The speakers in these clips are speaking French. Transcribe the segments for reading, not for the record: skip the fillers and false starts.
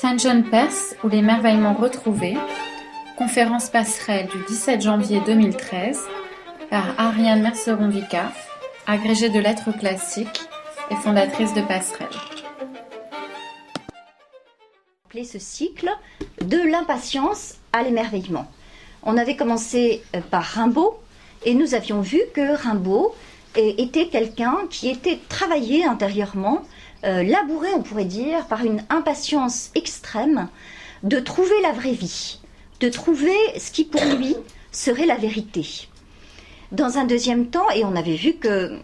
Sainte Jeanne Perse ou l'émerveillement retrouvé, conférence passerelle du 17 janvier 2013 par Ariane Merceron-Vicaf, agrégée de lettres classiques et fondatrice de Passerelle. Appelé ce cycle de l'impatience à l'émerveillement. On avait commencé par Rimbaud et nous avions vu que Rimbaud était quelqu'un qui était travaillé intérieurement, labouré on pourrait dire par une impatience extrême de trouver la vraie vie, de trouver ce qui pour lui serait la vérité. Dans un deuxième temps, et on avait vu que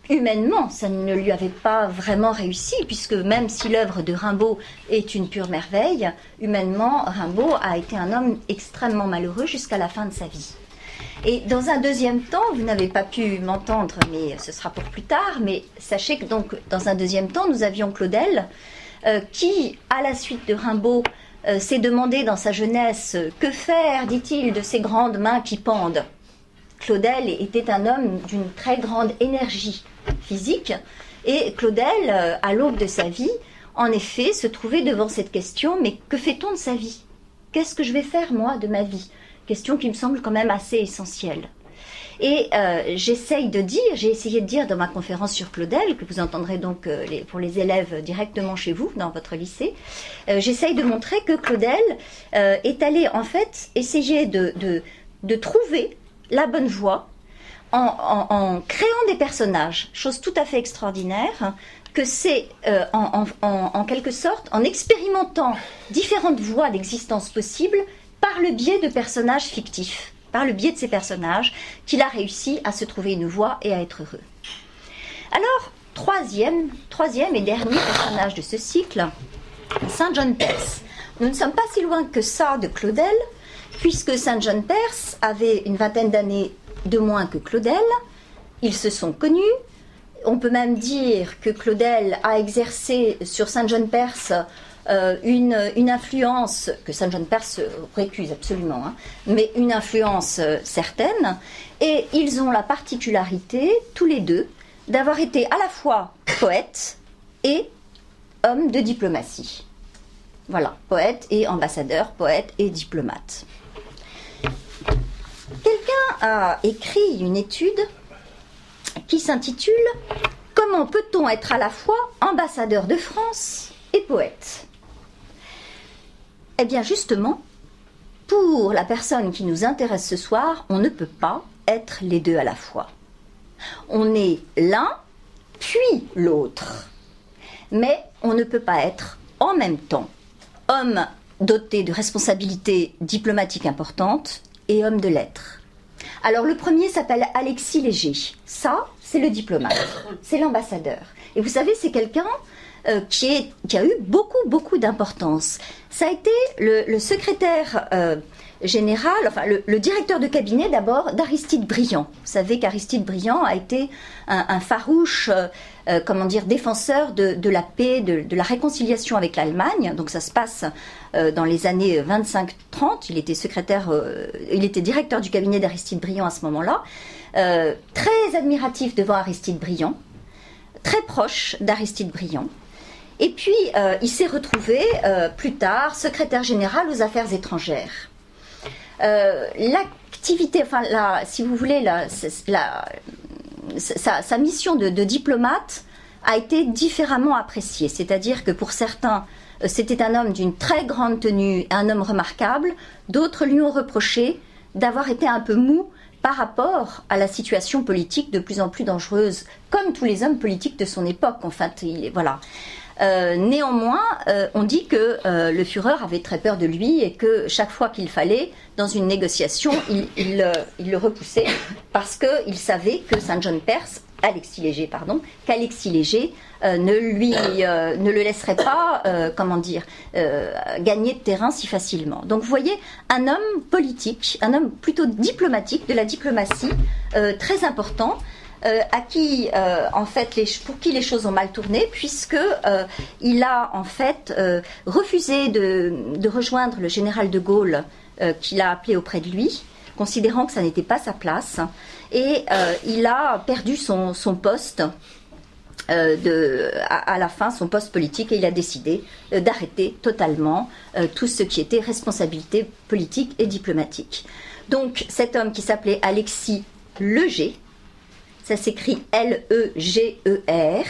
humainement ça ne lui avait pas vraiment réussi, puisque même si l'œuvre de Rimbaud est une pure merveille, humainement Rimbaud a été un homme extrêmement malheureux jusqu'à la fin de sa vie. Et dans un deuxième temps, vous n'avez pas pu m'entendre, mais ce sera pour plus tard, mais sachez que donc dans un deuxième temps, nous avions Claudel, qui, à la suite de Rimbaud, s'est demandé dans sa jeunesse « Que faire, dit-il, de ces grandes mains qui pendent ?» Claudel était un homme d'une très grande énergie physique, et Claudel, à l'aube de sa vie, en effet, se trouvait devant cette question « Mais que fait-on de sa vie ? Qu'est-ce que je vais faire, moi, de ma vie ?» Question qui me semble quand même assez essentielle. Et j'ai essayé de dire dans ma conférence sur Claudel, que vous entendrez donc pour les élèves directement chez vous, dans votre lycée, j'essaye de montrer que Claudel est allé en fait essayer de trouver la bonne voie en créant des personnages, chose tout à fait extraordinaire, que c'est en quelque sorte en expérimentant différentes voies d'existence possibles par le biais de personnages fictifs, par le biais de ces personnages, qu'il a réussi à se trouver une voie et à être heureux. Alors, troisième et dernier personnage de ce cycle, Sainte Jeanne Perse. Nous ne sommes pas si loin que ça de Claudel, puisque Sainte Jeanne Perse avait une vingtaine d'années de moins que Claudel. Ils se sont connus. On peut même dire que Claudel a exercé sur Sainte Jeanne Perse une influence que Sainte Jeanne Perse récuse absolument, mais une influence certaine. Et ils ont la particularité, tous les deux, d'avoir été à la fois poète et homme de diplomatie. Voilà, poète et ambassadeur, poète et diplomate. Quelqu'un a écrit une étude qui s'intitule « Comment peut-on être à la fois ambassadeur de France et poète ?» Eh bien justement, pour la personne qui nous intéresse ce soir, on ne peut pas être les deux à la fois. On est l'un, puis l'autre. Mais on ne peut pas être en même temps homme doté de responsabilités diplomatiques importantes et homme de lettres. Alors le premier s'appelle Alexis Léger. Ça, c'est le diplomate, c'est l'ambassadeur. Et vous savez, c'est quelqu'un qui a eu beaucoup d'importance. Ça a été le secrétaire général, enfin le directeur de cabinet d'abord d'Aristide Briand. Vous savez qu'Aristide Briand a été un farouche défenseur de la paix, de la réconciliation avec l'Allemagne. Donc ça se passe dans les années 25-30. Il était directeur du cabinet d'Aristide Briand à ce moment-là. Très admiratif devant Aristide Briand, très proche d'Aristide Briand. Et puis, il s'est retrouvé plus tard secrétaire général aux affaires étrangères. L'activité, si vous voulez, sa mission de diplomate a été différemment appréciée. C'est-à-dire que pour certains, c'était un homme d'une très grande tenue, un homme remarquable. D'autres lui ont reproché d'avoir été un peu mou par rapport à la situation politique de plus en plus dangereuse, comme tous les hommes politiques de son époque. Enfin, voilà. Néanmoins, on dit que le Führer avait très peur de lui et que chaque fois qu'il fallait, dans une négociation, il le repoussait parce qu'il savait que qu'Alexis Léger ne le laisserait pas, gagner de terrain si facilement. Donc vous voyez, un homme politique, un homme plutôt diplomatique, de la diplomatie, très important, pour qui les choses ont mal tourné, puisque il a en fait refusé de rejoindre le général de Gaulle qu'il a appelé auprès de lui, considérant que ça n'était pas sa place, et il a perdu son poste à la fin son poste politique, et il a décidé d'arrêter totalement tout ce qui était responsabilité politique et diplomatique. Donc cet homme qui s'appelait Alexis Leger, ça s'écrit L-E-G-E-R,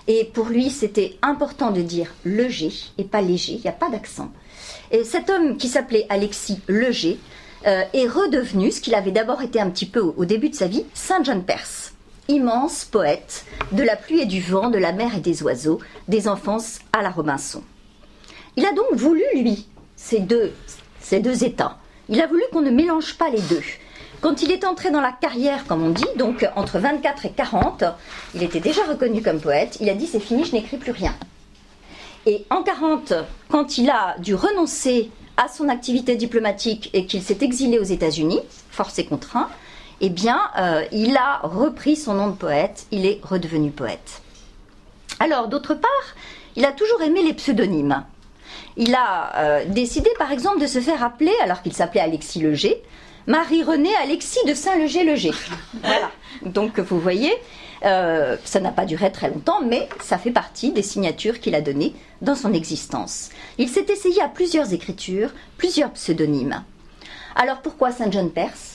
et pour lui c'était important de dire Leger et pas léger, il n'y a pas d'accent. Et cet homme qui s'appelait Alexis Leger est redevenu, ce qu'il avait d'abord été un petit peu au début de sa vie, Saint John Perse. Immense poète de la pluie et du vent, de la mer et des oiseaux, des enfances à la Robinson. Il a donc voulu, lui, ces deux états. Il a voulu qu'on ne mélange pas les deux. Quand il est entré dans la carrière, comme on dit, donc entre 24 et 40, il était déjà reconnu comme poète, il a dit « c'est fini, je n'écris plus rien ». Et en 40, quand il a dû renoncer à son activité diplomatique et qu'il s'est exilé aux États-Unis, force et contraint, eh bien, il a repris son nom de poète, il est redevenu poète. Alors, d'autre part, il a toujours aimé les pseudonymes. Il a décidé, par exemple, de se faire appeler, alors qu'il s'appelait Alexis Leger, Marie-Renée Alexis de Saint-Leger-Leger. Voilà. Donc, vous voyez, ça n'a pas duré très longtemps, mais ça fait partie des signatures qu'il a données dans son existence. Il s'est essayé à plusieurs écritures, plusieurs pseudonymes. Alors, pourquoi Saint John Perse ?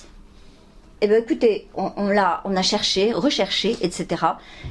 Eh bien, écoutez, on a cherché, recherché, etc.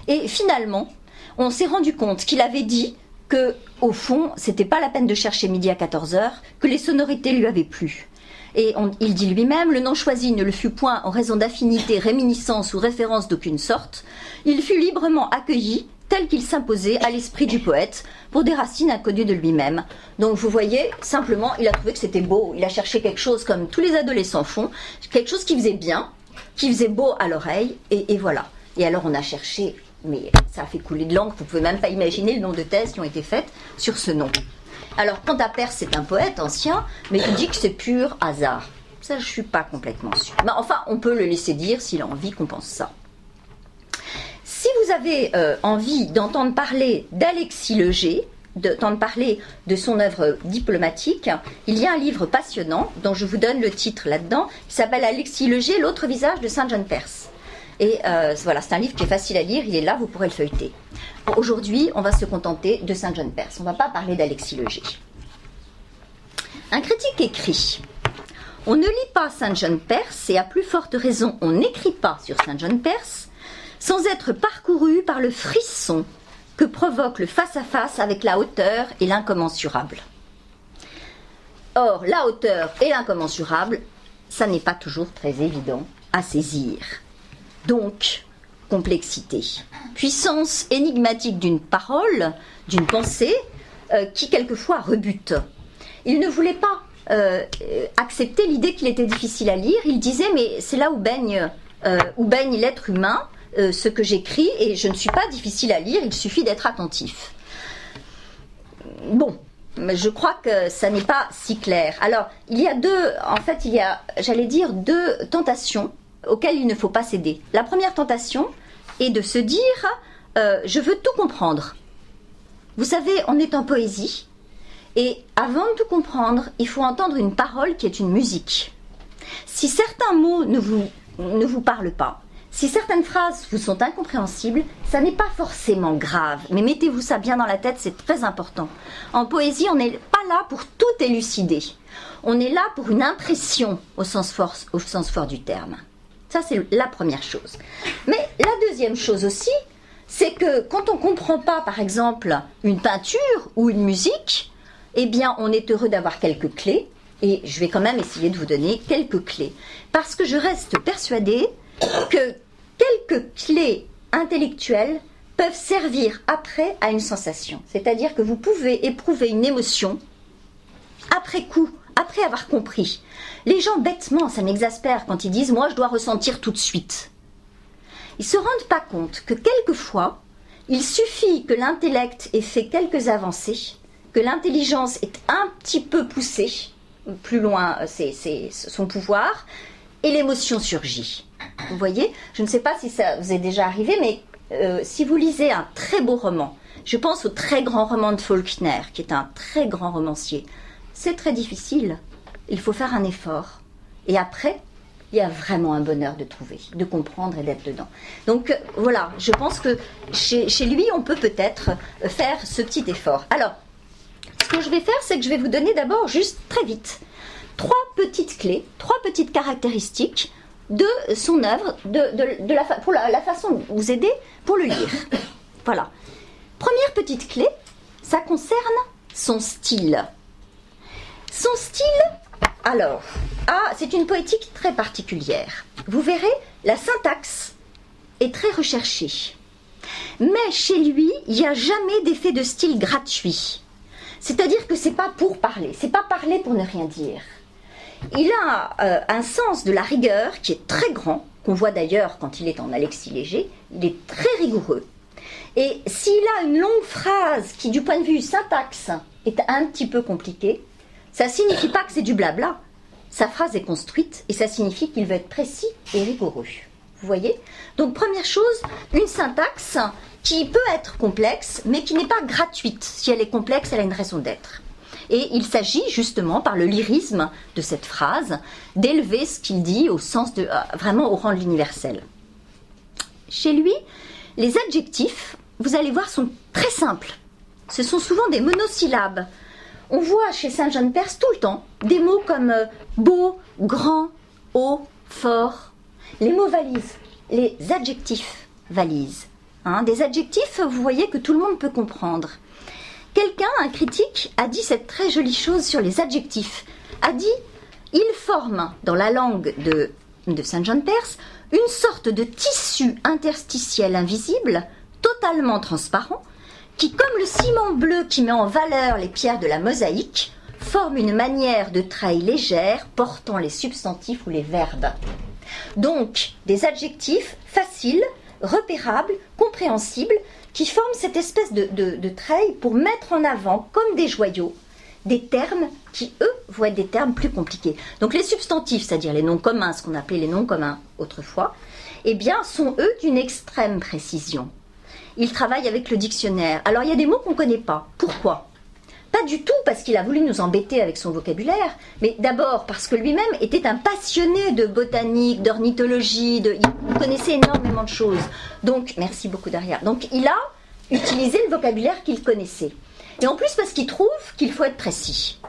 Et finalement, on s'est rendu compte qu'il avait dit que, au fond, c'était pas la peine de chercher midi à 14h, que les sonorités lui avaient plu. Et il dit lui-même, le nom choisi ne le fut point en raison d'affinité, réminiscence ou référence d'aucune sorte. Il fut librement accueilli, tel qu'il s'imposait à l'esprit du poète, pour des racines inconnues de lui-même. Donc vous voyez, simplement, il a trouvé que c'était beau. Il a cherché quelque chose comme tous les adolescents font, quelque chose qui faisait bien, qui faisait beau à l'oreille, et voilà. Et alors on a cherché, mais ça a fait couler de l'encre, vous ne pouvez même pas imaginer le nombre de thèses qui ont été faites sur ce nom. Alors quant à Perse, c'est un poète ancien, mais il dit que c'est pur hasard. Ça, je ne suis pas complètement sûre. Mais enfin, on peut le laisser dire s'il a envie qu'on pense ça. Si vous avez envie d'entendre parler d'Alexis Leger, d'entendre parler de son œuvre diplomatique, il y a un livre passionnant, dont je vous donne le titre là-dedans, qui s'appelle Alexis Leger, l'autre visage de Saint John Perse. Et voilà, c'est un livre qui est facile à lire, il est là, vous pourrez le feuilleter. Aujourd'hui, on va se contenter de Saint John Perse, on ne va pas parler d'Alexis Leger. Un critique écrit « On ne lit pas Saint John Perse, et à plus forte raison, on n'écrit pas sur Saint John Perse, sans être parcouru par le frisson que provoque le face-à-face avec la hauteur et l'incommensurable. » Or, la hauteur et l'incommensurable, ça n'est pas toujours très évident à saisir. Donc, complexité. Puissance énigmatique d'une parole, d'une pensée, qui quelquefois rebute. Il ne voulait pas accepter l'idée qu'il était difficile à lire. Il disait, mais c'est là où baigne l'être humain, ce que j'écris, et je ne suis pas difficile à lire, il suffit d'être attentif. Bon, mais je crois que ça n'est pas si clair. Alors, il y a deux tentations auxquelles il ne faut pas céder. La première tentation est de se dire je veux tout comprendre. Vous savez, on est en poésie, et avant de tout comprendre, il faut entendre une parole qui est une musique. Si certains mots ne vous parlent pas, si certaines phrases vous sont incompréhensibles, ça n'est pas forcément grave, mais mettez-vous ça bien dans la tête, c'est très important. En poésie, on n'est pas là pour tout élucider. On est là pour une impression au sens fort du terme. Ça, c'est la première chose. Mais la deuxième chose aussi, c'est que quand on ne comprend pas, par exemple, une peinture ou une musique, eh bien, on est heureux d'avoir quelques clés, et je vais quand même essayer de vous donner quelques clés. Parce que je reste persuadée que quelques clés intellectuelles peuvent servir après à une sensation. C'est-à-dire que vous pouvez éprouver une émotion après coup, après avoir compris. Les gens, bêtement, ça m'exaspère quand ils disent « moi, je dois ressentir tout de suite ». Ils ne se rendent pas compte que quelquefois, il suffit que l'intellect ait fait quelques avancées, que l'intelligence est un petit peu poussée, plus loin c'est son pouvoir, et l'émotion surgit. Vous voyez, je ne sais pas si ça vous est déjà arrivé, mais si vous lisez un très beau roman, je pense au très grand roman de Faulkner, qui est un très grand romancier, c'est très difficile, il faut faire un effort. Et après, il y a vraiment un bonheur de trouver, de comprendre et d'être dedans. Donc voilà, je pense que chez lui, on peut peut-être faire ce petit effort. Alors, ce que je vais faire, c'est que je vais vous donner d'abord, juste très vite, 3 petites clés, 3 petites caractéristiques de son œuvre, pour la façon de vous aider pour le lire. Voilà. Première petite clé, ça concerne son style. Son style, alors, c'est une poétique très particulière. Vous verrez, la syntaxe est très recherchée. Mais chez lui, il n'y a jamais d'effet de style gratuit. C'est-à-dire que c'est pas pour parler, c'est pas parler pour ne rien dire. Il a un sens de la rigueur qui est très grand, qu'on voit d'ailleurs quand il est en Alexis Léger, il est très rigoureux. Et s'il a une longue phrase qui, du point de vue syntaxe, est un petit peu compliquée, ça ne signifie pas que c'est du blabla. Sa phrase est construite et ça signifie qu'il veut être précis et rigoureux. Vous voyez ? Donc première chose, une syntaxe qui peut être complexe, mais qui n'est pas gratuite. Si elle est complexe, elle a une raison d'être. Et il s'agit justement, par le lyrisme de cette phrase, d'élever ce qu'il dit au sens vraiment au rang de l'universel. Chez lui, les adjectifs, vous allez voir, sont très simples. Ce sont souvent des monosyllabes. On voit chez Saint-Jean-de-Perse tout le temps des mots comme beau, grand, haut, fort. Les mots valises, les adjectifs valises. Des adjectifs, vous voyez, que tout le monde peut comprendre. Quelqu'un, un critique, a dit cette très jolie chose sur les adjectifs. A dit, ils forment, dans la langue de Saint-Jean-de-Perse, une sorte de tissu interstitiel invisible, totalement transparent, qui, comme le ciment bleu qui met en valeur les pierres de la mosaïque, forme une manière de treille légère portant les substantifs ou les verbes. Donc, des adjectifs faciles, repérables, compréhensibles, qui forment cette espèce de treille pour mettre en avant, comme des joyaux, des termes qui, eux, vont être des termes plus compliqués. Donc les substantifs, c'est-à-dire les noms communs, ce qu'on appelait les noms communs autrefois, eh bien, sont, eux, d'une extrême précision. Il travaille avec le dictionnaire. Alors, il y a des mots qu'on ne connaît pas. Pourquoi ? Pas du tout parce qu'il a voulu nous embêter avec son vocabulaire, mais d'abord parce que lui-même était un passionné de botanique, d'ornithologie, il connaissait énormément de choses. Donc, merci beaucoup Daria. Donc, il a utilisé le vocabulaire qu'il connaissait. Et en plus parce qu'il trouve qu'il faut être précis.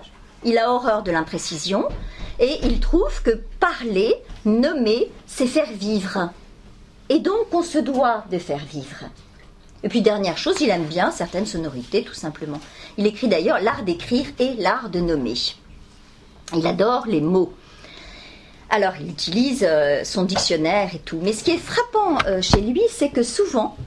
Il a horreur de l'imprécision et il trouve que parler, nommer, c'est faire vivre. Et donc, on se doit de faire vivre. Et puis, dernière chose, il aime bien certaines sonorités, tout simplement. Il écrit d'ailleurs l'art d'écrire et l'art de nommer. Il adore les mots. Alors, il utilise son dictionnaire et tout. Mais ce qui est frappant chez lui, c'est que souvent,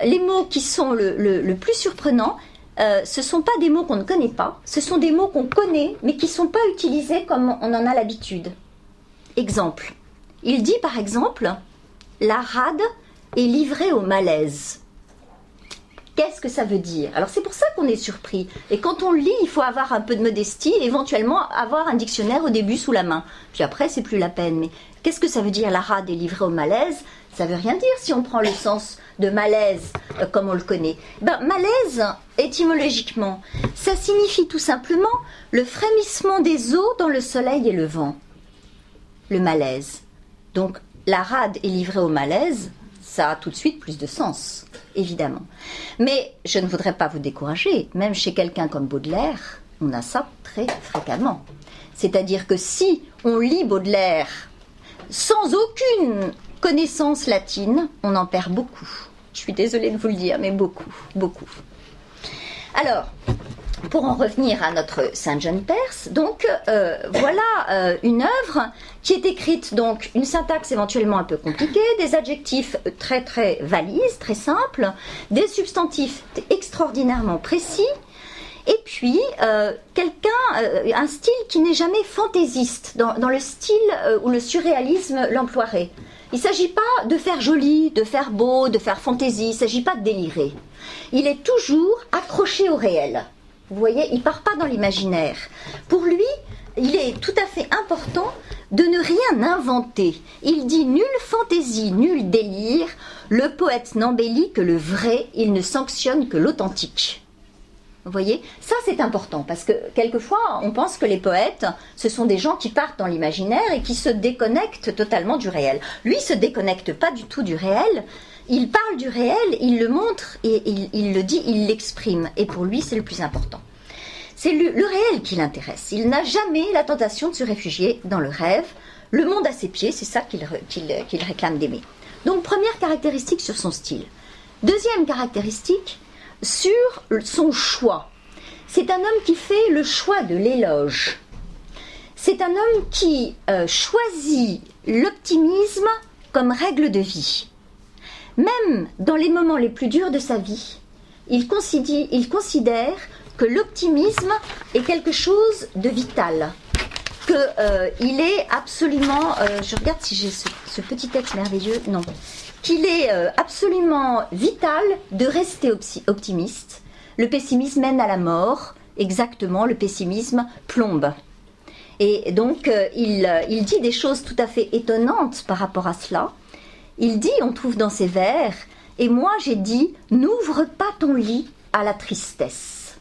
les mots qui sont le plus surprenants, ce ne sont pas des mots qu'on ne connaît pas, ce sont des mots qu'on connaît, mais qui ne sont pas utilisés comme on en a l'habitude. Exemple. Il dit, par exemple, « La rade est livrée au malaise ». Qu'est-ce que ça veut dire ? Alors c'est pour ça qu'on est surpris. Et quand on lit, il faut avoir un peu de modestie et éventuellement avoir un dictionnaire au début sous la main. Puis après, c'est plus la peine. Mais qu'est-ce que ça veut dire, la rade est livrée au malaise ? Ça veut rien dire si on prend le sens de malaise comme on le connaît. Malaise, étymologiquement, ça signifie tout simplement le frémissement des eaux dans le soleil et le vent. Le malaise. Donc la rade est livrée au malaise, ça a tout de suite plus de sens, évidemment. Mais je ne voudrais pas vous décourager. Même chez quelqu'un comme Baudelaire, on a ça très fréquemment. C'est-à-dire que si on lit Baudelaire sans aucune connaissance latine, on en perd beaucoup. Je suis désolée de vous le dire, mais beaucoup, beaucoup. Alors, pour en revenir à notre Saint-Jean-de-Perse, donc voilà une œuvre qui est écrite, donc une syntaxe éventuellement un peu compliquée, des adjectifs très très valises, très simples, des substantifs extraordinairement précis, et puis un style qui n'est jamais fantaisiste, dans le style où le surréalisme l'emploierait. Il ne s'agit pas de faire joli, de faire beau, de faire fantaisie, il ne s'agit pas de délirer. Il est toujours accroché au réel. Vous voyez, il ne part pas dans l'imaginaire. Pour lui, il est tout à fait important de ne rien inventer. Il dit nulle fantaisie, nul délire. Le poète n'embellit que le vrai, il ne sanctionne que l'authentique. Vous voyez, ça c'est important parce que quelquefois on pense que les poètes ce sont des gens qui partent dans l'imaginaire et qui se déconnectent totalement du réel. Lui il se déconnecte pas du tout du réel, il parle du réel, il le montre et il le dit, il l'exprime et pour lui c'est le plus important. C'est le réel qui l'intéresse, il n'a jamais la tentation de se réfugier dans le rêve, le monde à ses pieds, c'est ça qu'il réclame d'aimer. Donc première caractéristique sur son style. Deuxième caractéristique, sur son choix. C'est un homme qui fait le choix de l'éloge. C'est un homme qui choisit l'optimisme comme règle de vie. Même dans les moments les plus durs de sa vie, il considère que l'optimisme est quelque chose de vital. Qu'il est absolument... je regarde si j'ai ce petit texte merveilleux. Non. Qu'il est absolument vital de rester optimiste. Le pessimisme mène à la mort, exactement, le pessimisme plombe. Et donc, il dit des choses tout à fait étonnantes par rapport à cela. Il dit, on trouve dans ses vers, « Et moi j'ai dit, n'ouvre pas ton lit à la tristesse. »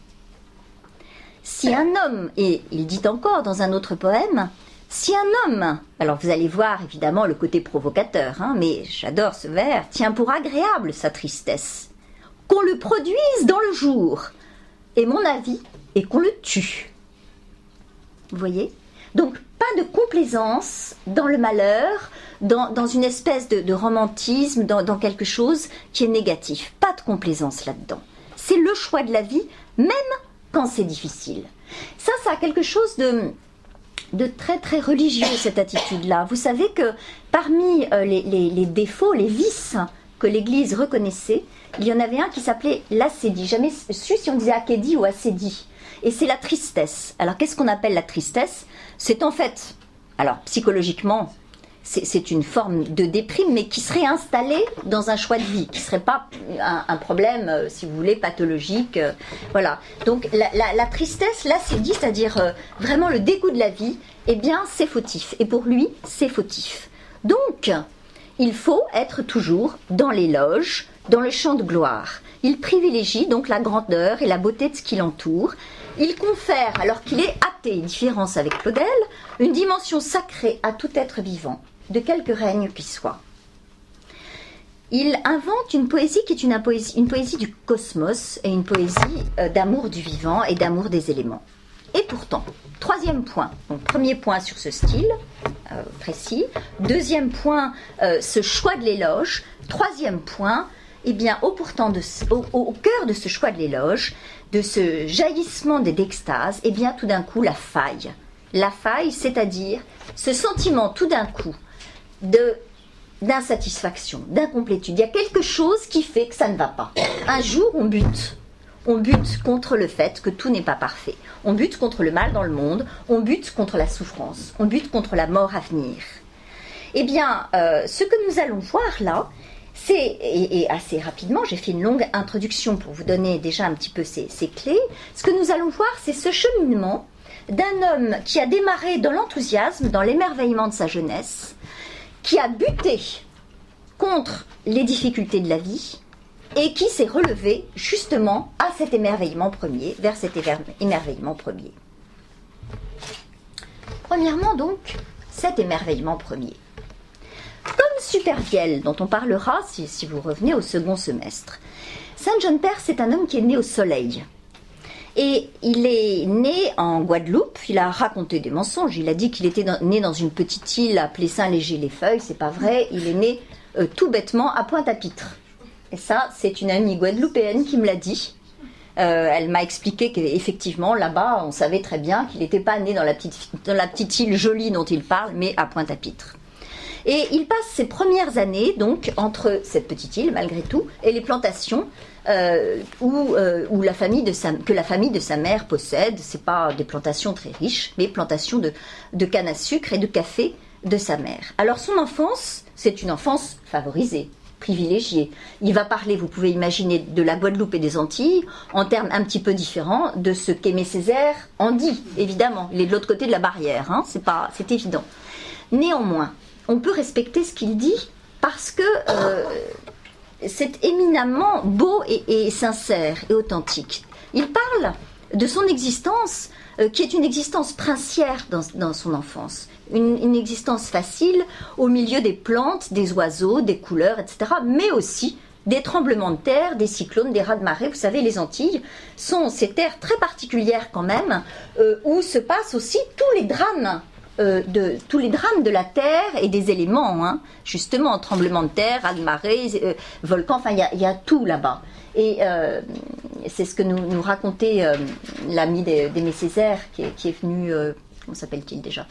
Si un homme, et il dit encore dans un autre poème, si un homme, alors vous allez voir évidemment le côté provocateur, hein, mais j'adore ce vers, tient pour agréable sa tristesse, qu'on le produise dans le jour, et mon avis est qu'on le tue. Vous voyez ? Donc pas de complaisance dans le malheur, dans une espèce de romantisme, dans quelque chose qui est négatif. Pas de complaisance là-dedans. C'est le choix de la vie, même quand c'est difficile. Ça a quelque chose de très très religieux, cette attitude-là. Vous savez que parmi les défauts, les vices que l'Église reconnaissait, il y en avait un qui s'appelait l'acédie. Jamais su si on disait acédie ou acédie. Et c'est la tristesse. Alors qu'est-ce qu'on appelle la tristesse ? C'est en fait, alors psychologiquement, c'est une forme de déprime, mais qui serait installée dans un choix de vie, qui ne serait pas un problème, si vous voulez, pathologique. Voilà. Donc la tristesse, l'acédie, c'est-à-dire vraiment le dégoût de la vie, eh bien c'est fautif. Et pour lui, c'est fautif. Donc, il faut être toujours dans l'éloge, dans le chant de gloire. Il privilégie donc la grandeur et la beauté de ce qui l'entoure. Il confère, alors qu'il est athée, différence avec Claudel, une dimension sacrée à tout être vivant, de quelque règne qu'il soit. Il invente une poésie qui est une poésie du cosmos et une poésie d'amour du vivant et d'amour des éléments. Et pourtant, troisième point, donc premier point sur ce style précis, deuxième point, ce choix de l'éloge, troisième point, eh bien, au cœur de ce choix de l'éloge, de ce jaillissement d'extase, eh bien, tout d'un coup, la faille. La faille, c'est-à-dire ce sentiment tout d'un coup d'insatisfaction, d'incomplétude. Il y a quelque chose qui fait que ça ne va pas. Un jour, on bute. On bute contre le fait que tout n'est pas parfait. On bute contre le mal dans le monde. On bute contre la souffrance. On bute contre la mort à venir. Eh bien, ce que nous allons voir là, c'est, et assez rapidement, j'ai fait une longue introduction pour vous donner déjà un petit peu ces clés. Ce que nous allons voir, c'est ce cheminement d'un homme qui a démarré dans l'enthousiasme, dans l'émerveillement de sa jeunesse, qui a buté contre les difficultés de la vie et qui s'est relevé justement à cet émerveillement premier, vers cet émerveillement premier. Premièrement donc, cet émerveillement premier. Comme Supervielle, dont on parlera si vous revenez au second semestre, Saint John Perse c'est un homme qui est né au soleil. Et il est né en Guadeloupe, il a raconté des mensonges, il a dit qu'il était né dans une petite île appelée Saint-Léger-les-Feuilles, c'est pas vrai, il est né tout bêtement à Pointe-à-Pitre. Et ça, c'est une amie guadeloupéenne qui me l'a dit. Elle m'a expliqué qu'effectivement, là-bas, on savait très bien qu'il n'était pas né dans la petite île jolie dont il parle, mais à Pointe-à-Pitre. Et il passe ses premières années, donc, entre cette petite île, malgré tout, et les plantations que la famille de sa mère possède. Ce n'est pas des plantations très riches, mais plantations de canne à sucre et de café de sa mère. Alors, son enfance, c'est une enfance favorisée, privilégiée. Il va parler, vous pouvez imaginer, de la Guadeloupe et des Antilles, en termes un petit peu différents de ce qu'Aimé Césaire en dit, évidemment. Il est de l'autre côté de la barrière, hein, c'est évident. Néanmoins, on peut respecter ce qu'il dit parce que c'est éminemment beau et sincère et authentique. Il parle de son existence, qui est une existence princière dans son enfance. Une existence facile au milieu des plantes, des oiseaux, des couleurs, etc. Mais aussi des tremblements de terre, des cyclones, des raz-de-marée. Vous savez, les Antilles sont ces terres très particulières quand même, où se passent aussi tous les drames de la terre et des éléments, hein. Justement, tremblements de terre, raz-de-marée, volcans, enfin il y a tout là-bas. Et c'est ce que nous racontait l'ami d'Aimé Césaire qui est venu, comment s'appelle-t-il déjà,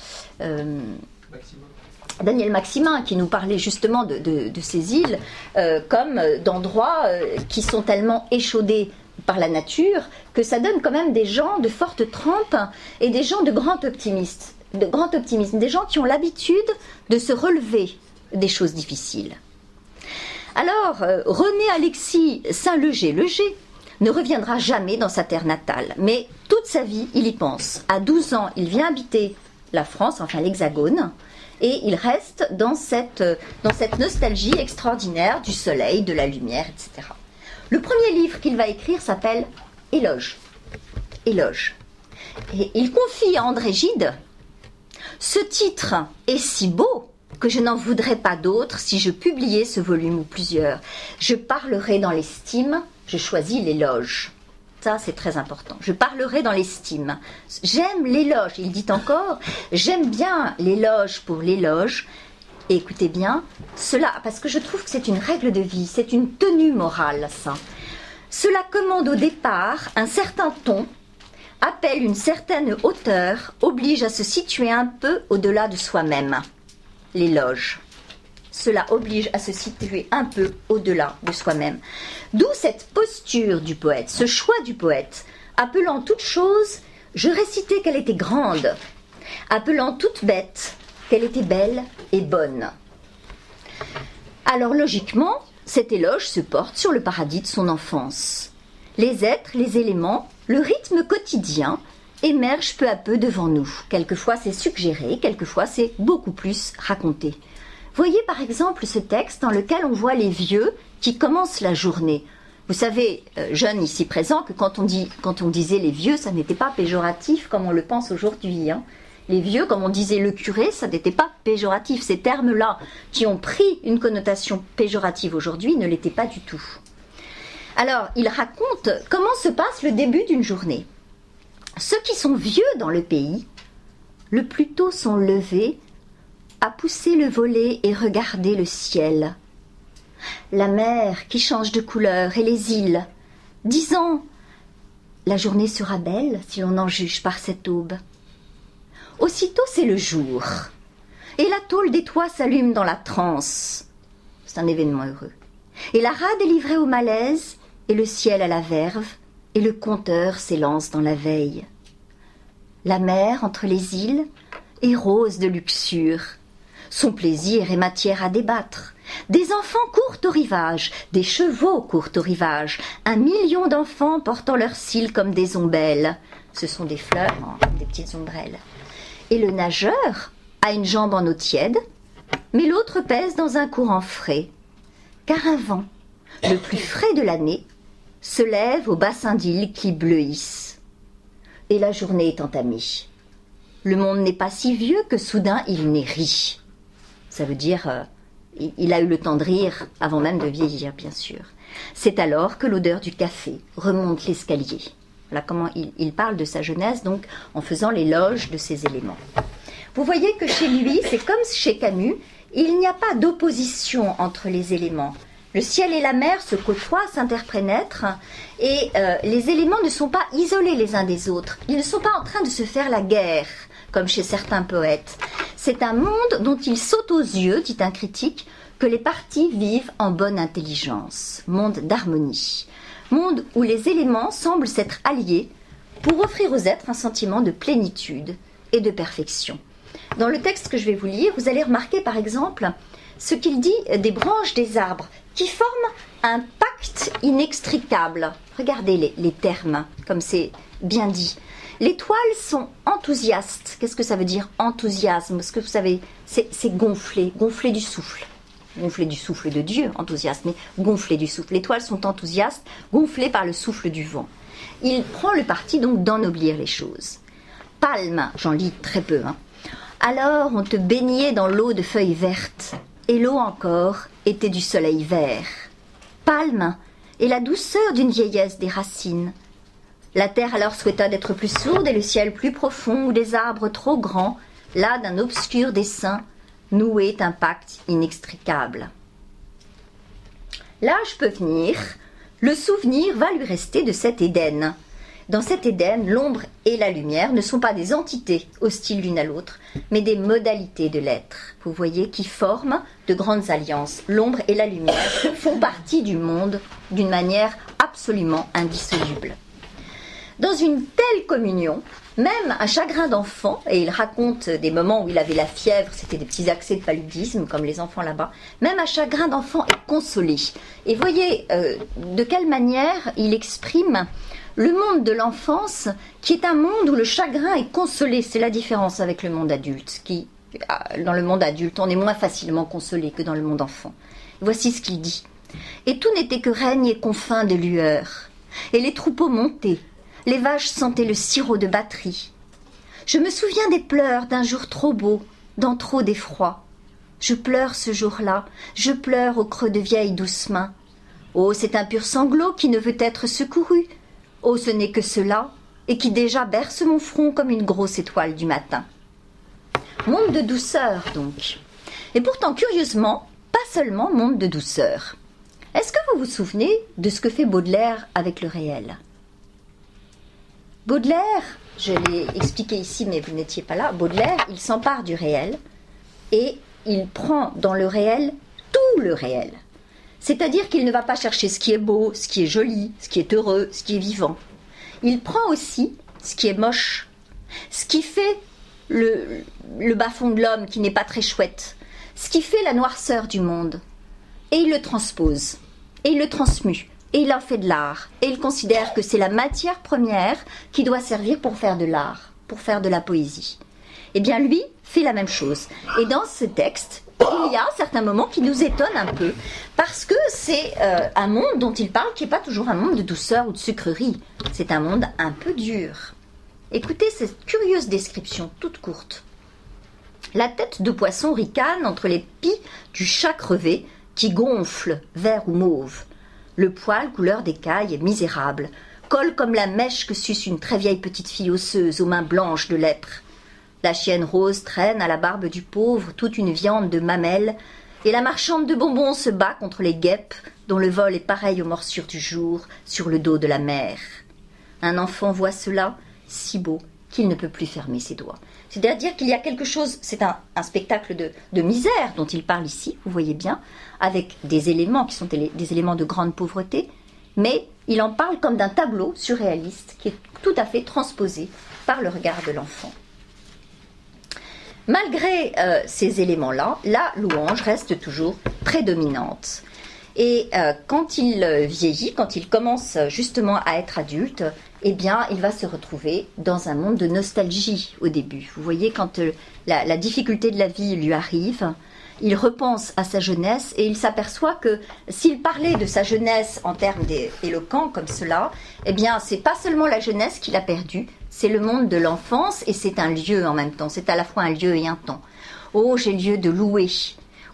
Daniel Maximin, qui nous parlait justement de ces îles comme d'endroits qui sont tellement échaudés par la nature que ça donne quand même des gens de forte trempe et des gens de grand optimisme, des gens qui ont l'habitude de se relever des choses difficiles. Alors, René Alexis Saint-Léger ne reviendra jamais dans sa terre natale, mais toute sa vie, il y pense. À 12 ans, il vient habiter la France, enfin l'Hexagone, et il reste dans cette nostalgie extraordinaire du soleil, de la lumière, etc. Le premier livre qu'il va écrire s'appelle Éloge. Éloge. Et il confie à André Gide: ce titre est si beau que je n'en voudrais pas d'autre si je publiais ce volume ou plusieurs. Je parlerai dans l'estime, je choisis l'éloge. Ça, c'est très important. Je parlerai dans l'estime. J'aime l'éloge, il dit encore, j'aime bien l'éloge pour l'éloge. Et écoutez bien, cela, parce que je trouve que c'est une règle de vie, c'est une tenue morale, ça. Cela commande au départ un certain ton, appelle une certaine hauteur, oblige à se situer un peu au-delà de soi-même. L'éloge. Cela oblige à se situer un peu au-delà de soi-même. D'où cette posture du poète, ce choix du poète, appelant toute chose, je récitais qu'elle était grande, appelant toute bête, qu'elle était belle et bonne. Alors logiquement, cet éloge se porte sur le paradis de son enfance. Les êtres, les éléments, le rythme quotidien émergent peu à peu devant nous. Quelquefois c'est suggéré, quelquefois c'est beaucoup plus raconté. Voyez par exemple ce texte dans lequel on voit les vieux qui commencent la journée. Vous savez, jeunes ici présents, que quand on disait les vieux, ça n'était pas péjoratif comme on le pense aujourd'hui, hein. Les vieux, comme on disait le curé, ça n'était pas péjoratif. Ces termes-là, qui ont pris une connotation péjorative aujourd'hui, ne l'étaient pas du tout. Alors, il raconte comment se passe le début d'une journée. Ceux qui sont vieux dans le pays, le plus tôt sont levés à pousser le volet et regarder le ciel. La mer qui change de couleur et les îles, disant « La journée sera belle si l'on en juge par cette aube ». Aussitôt c'est le jour, et la tôle des toits s'allume dans la transe. C'est un événement heureux. Et la rade est livrée au malaise, et le ciel à la verve, et le compteur s'élance dans la veille. La mer entre les îles est rose de luxure. Son plaisir est matière à débattre. Des enfants courent au rivage, des chevaux courent au rivage, 1 million d'enfants portant leurs cils comme des ombelles. Ce sont des fleurs, des petites ombrelles. Et le nageur a une jambe en eau tiède, mais l'autre pèse dans un courant frais. Car un vent, le plus frais de l'année, se lève au bassin d'îles qui bleuissent. Et la journée est entamée. Le monde n'est pas si vieux que soudain il n'est ri. Ça veut dire, il a eu le temps de rire avant même de vieillir, bien sûr. C'est alors que l'odeur du café remonte l'escalier. Voilà comment il parle de sa jeunesse, donc en faisant l'éloge de ces éléments. Vous voyez que chez lui, c'est comme chez Camus, il n'y a pas d'opposition entre les éléments. Le ciel et la mer se côtoient, s'interpénètrent, et les éléments ne sont pas isolés les uns des autres. Ils ne sont pas en train de se faire la guerre, comme chez certains poètes. C'est un monde dont il saute aux yeux, dit un critique, que les parties vivent en bonne intelligence. Monde d'harmonie. Monde où les éléments semblent s'être alliés pour offrir aux êtres un sentiment de plénitude et de perfection. Dans le texte que je vais vous lire, vous allez remarquer par exemple ce qu'il dit des branches des arbres qui forment un pacte inextricable. Regardez les termes, comme c'est bien dit. Les toiles sont enthousiastes. Qu'est-ce que ça veut dire enthousiasme? Parce que vous savez, c'est gonfler, gonfler du souffle. Gonfler du souffle de Dieu, enthousiaste, mais gonfler du souffle. Les toiles sont enthousiastes, gonflées par le souffle du vent. il prend le parti donc d'ennoblir les choses. Palme, j'en lis très peu, hein. Alors on te baignait dans l'eau de feuilles vertes, et l'eau encore était du soleil vert. Palme et la douceur d'une vieillesse des racines. La terre alors souhaita d'être plus sourde et le ciel plus profond, où des arbres trop grands, là d'un obscur dessein, nouaient un pacte inextricable. L'âge peut venir, le souvenir va lui rester de cet Éden. Dans cet Éden, l'ombre et la lumière ne sont pas des entités hostiles l'une à l'autre, mais des modalités de l'être, vous voyez, qui forment de grandes alliances. L'ombre et la lumière font partie du monde d'une manière absolument indissoluble. Dans une telle communion, même un chagrin d'enfant, et il raconte des moments où il avait la fièvre, c'était des petits accès de paludisme, comme les enfants là-bas, même un chagrin d'enfant est consolé. Et voyez de quelle manière il exprime le monde de l'enfance, qui est un monde où le chagrin est consolé. C'est la différence avec le monde adulte, dans le monde adulte, on est moins facilement consolé que dans le monde enfant. Voici ce qu'il dit. « Et tout n'était que règne et confins de lueur, et les troupeaux montaient, les vaches sentaient le sirop de batterie. Je me souviens des pleurs d'un jour trop beau, dans trop d'effroi. Je pleure ce jour-là, je pleure au creux de vieilles douces mains. Oh, c'est un pur sanglot qui ne veut être secouru. Oh, ce n'est que cela, et qui déjà berce mon front comme une grosse étoile du matin. » Monde de douceur, donc. Et pourtant, curieusement, pas seulement monde de douceur. Est-ce que vous vous souvenez de ce que fait Baudelaire avec le réel ? Baudelaire, je l'ai expliqué ici, mais vous n'étiez pas là, Baudelaire, il s'empare du réel, et il prend dans le réel tout le réel. C'est-à-dire qu'il ne va pas chercher ce qui est beau, ce qui est joli, ce qui est heureux, ce qui est vivant. Il prend aussi ce qui est moche, ce qui fait le bas-fond de l'homme qui n'est pas très chouette, ce qui fait la noirceur du monde. Et il le transpose, et il le transmue, et il en fait de l'art. Et il considère que c'est la matière première qui doit servir pour faire de l'art, pour faire de la poésie. Eh bien, lui fait la même chose. Et dans ce texte, il y a certains moments qui nous étonnent un peu, parce que c'est un monde dont il parle qui n'est pas toujours un monde de douceur ou de sucrerie. C'est un monde un peu dur. Écoutez cette curieuse description, toute courte. La tête de poisson ricane entre les pis du chat crevé qui gonfle, vert ou mauve. Le poil, couleur d'écaille, est misérable, colle comme la mèche que suce une très vieille petite fille osseuse aux mains blanches de lèpre. La chienne rose traîne à la barbe du pauvre toute une viande de mamelles, et la marchande de bonbons se bat contre les guêpes dont le vol est pareil aux morsures du jour sur le dos de la mer. Un enfant voit cela, si beau qu'il ne peut plus fermer ses doigts. C'est-à-dire qu'il y a quelque chose, c'est un spectacle de misère dont il parle ici, vous voyez bien, avec des éléments qui sont des éléments de grande pauvreté, mais il en parle comme d'un tableau surréaliste qui est tout à fait transposé par le regard de l'enfant. Malgré ces éléments-là, la louange reste toujours prédominante. Et quand il vieillit, quand il commence justement à être adulte, eh bien, il va se retrouver dans un monde de nostalgie au début. Vous voyez, quand la difficulté de la vie lui arrive, il repense à sa jeunesse et il s'aperçoit que s'il parlait de sa jeunesse en termes éloquents comme cela, eh bien, c'est pas seulement la jeunesse qu'il a perdue, c'est le monde de l'enfance et c'est un lieu en même temps. C'est à la fois un lieu et un temps. Oh, j'ai lieu de louer.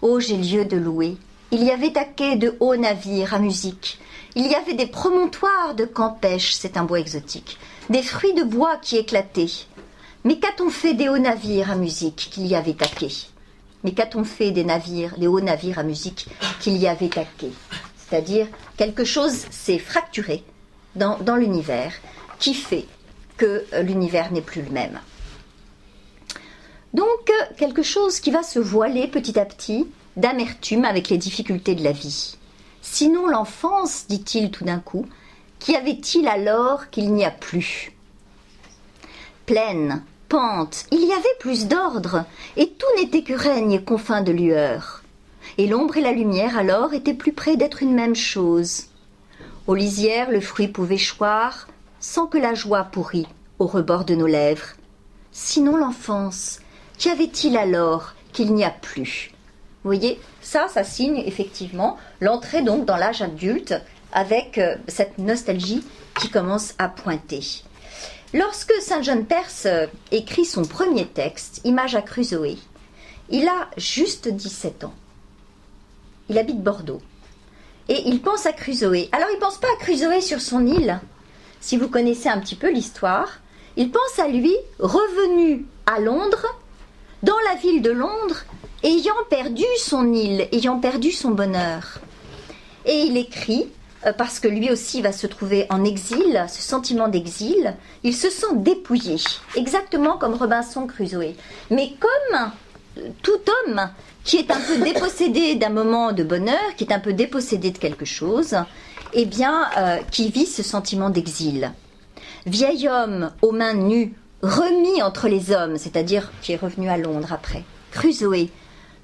Oh, j'ai lieu de louer. Il y avait à quai de hauts navires à musique. Il y avait des promontoires de Campèche, c'est un bois exotique. Des fruits de bois qui éclataient. Mais qu'a-t-on fait des hauts navires à musique qu'il y avait à quai ? Mais qu'a-t-on fait des hauts navires à musique qu'il y avait à quai ? C'est-à-dire, quelque chose s'est fracturé dans l'univers qui fait que l'univers n'est plus le même. Donc, quelque chose qui va se voiler petit à petit d'amertume avec les difficultés de la vie. Sinon l'enfance, dit-il tout d'un coup, qu'y avait-il alors qu'il n'y a plus ? Plaine, pente, il y avait plus d'ordre, et tout n'était que règne et confins de lueur. Et l'ombre et la lumière alors étaient plus près d'être une même chose. Aux lisières, le fruit pouvait choir, sans que la joie pourrit au rebord de nos lèvres. Sinon l'enfance, qu'y avait-il alors qu'il n'y a plus ? Vous voyez, ça signe effectivement l'entrée donc dans l'âge adulte avec cette nostalgie qui commence à pointer. Lorsque Saint John Perse écrit son premier texte, Image à Crusoé, il a juste 17 ans. Il habite Bordeaux. Et il pense à Crusoé. Alors il ne pense pas à Crusoé sur son île. Si vous connaissez un petit peu l'histoire, il pense à lui revenu à Londres, dans la ville de Londres, ayant perdu son île, ayant perdu son bonheur. Et il écrit, parce que lui aussi va se trouver en exil, ce sentiment d'exil, il se sent dépouillé, exactement comme Robinson Crusoé. Mais comme tout homme qui est un peu dépossédé d'un moment de bonheur, qui est un peu dépossédé de quelque chose, eh bien, qui vit ce sentiment d'exil. Vieil homme aux mains nues, remis entre les hommes, c'est-à-dire qui est revenu à Londres après. Crusoé,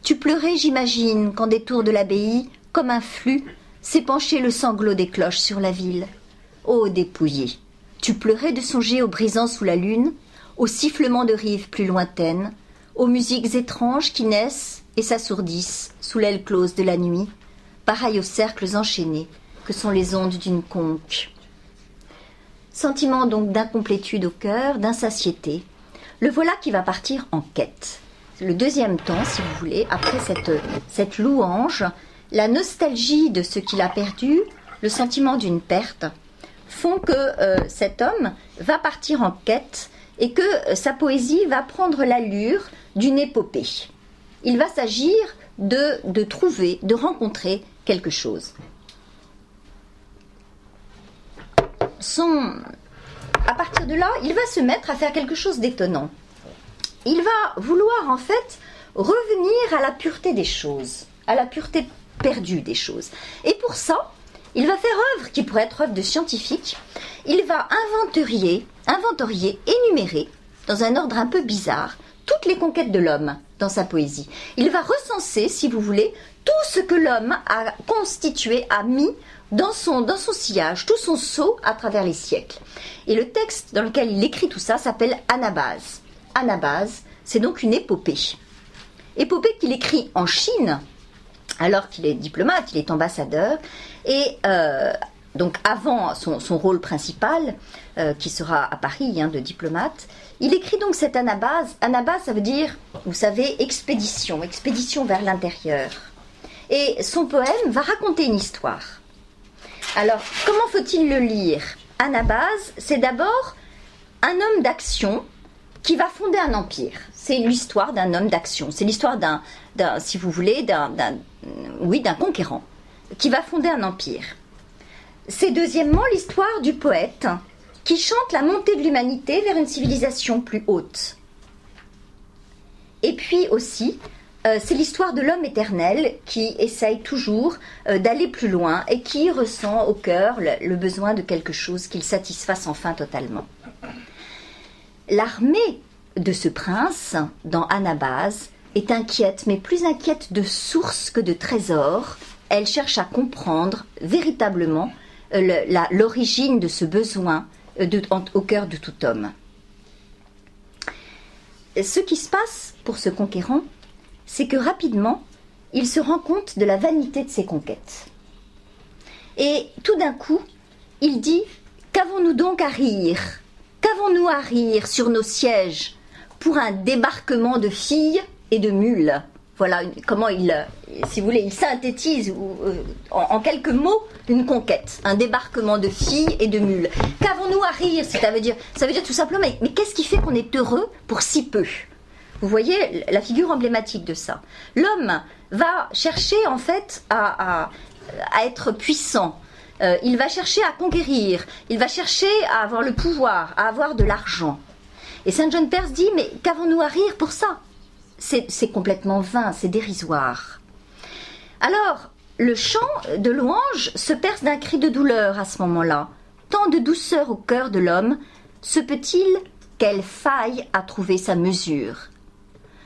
tu pleurais, j'imagine, quand des tours de l'abbaye, comme un flux, s'épanchait le sanglot des cloches sur la ville. Ô dépouillé, tu pleurais de songer aux brisants sous la lune, aux sifflements de rives plus lointaines, aux musiques étranges qui naissent et s'assourdissent sous l'aile close de la nuit, pareil aux cercles enchaînés que sont les ondes d'une conque. Sentiment donc d'incomplétude au cœur, d'insatiété. Le voilà qui va partir en quête. Le deuxième temps, si vous voulez, après cette louange, la nostalgie de ce qu'il a perdu, le sentiment d'une perte, font que cet homme va partir en quête et que sa poésie va prendre l'allure d'une épopée. Il va s'agir de trouver, de rencontrer quelque chose. À partir de là, il va se mettre à faire quelque chose d'étonnant. Il va vouloir en fait revenir à la pureté des choses, à la pureté perdue des choses. Et pour ça, il va faire œuvre qui pourrait être œuvre de scientifique. Il va inventorier, énumérer, dans un ordre un peu bizarre, toutes les conquêtes de l'homme dans sa poésie. Il va recenser, si vous voulez, tout ce que l'homme a constitué, a mis dans son sillage, tout son sceau à travers les siècles. Et le texte dans lequel il écrit tout ça s'appelle Anabase. Anabase, c'est donc une épopée. Épopée qu'il écrit en Chine, alors qu'il est diplomate, il est ambassadeur, et donc avant son rôle principal, qui sera à Paris, de diplomate, il écrit donc cette Anabase. Anabase, ça veut dire, vous savez, expédition vers l'intérieur. Et son poème va raconter une histoire. Alors, comment faut-il le lire ? Anabase, c'est d'abord un homme d'action qui va fonder un empire. C'est l'histoire d'un homme d'action. C'est l'histoire d'un si vous voulez, d'un conquérant qui va fonder un empire. C'est deuxièmement l'histoire du poète qui chante la montée de l'humanité vers une civilisation plus haute. Et puis aussi, c'est l'histoire de l'homme éternel qui essaye toujours d'aller plus loin et qui ressent au cœur le besoin de quelque chose qu'il satisfasse enfin totalement. L'armée de ce prince, dans Anabase, est inquiète, mais plus inquiète de sources que de trésors. Elle cherche à comprendre véritablement l'origine de ce besoin au cœur de tout homme. Ce qui se passe pour ce conquérant, c'est que rapidement, il se rend compte de la vanité de ses conquêtes. Et tout d'un coup, il dit « Qu'avons-nous donc à rire ? Qu'avons-nous à rire sur nos sièges pour un débarquement de filles et de mules ?» Voilà comment si vous voulez, il synthétise en quelques mots une conquête, un débarquement de filles et de mules. Qu'avons-nous à rire ? Ça veut dire tout simplement, mais qu'est-ce qui fait qu'on est heureux pour si peu ? Vous voyez la figure emblématique de ça. L'homme va chercher en fait à être puissant. Il va chercher à conquérir. Il va chercher à avoir le pouvoir, à avoir de l'argent. Et Saint John Perse dit, mais qu'avons-nous à rire pour ça ? C'est complètement vain, c'est dérisoire. Alors, le chant de louange se perce d'un cri de douleur à ce moment-là. Tant de douceur au cœur de l'homme, se peut-il qu'elle faille à trouver sa mesure ?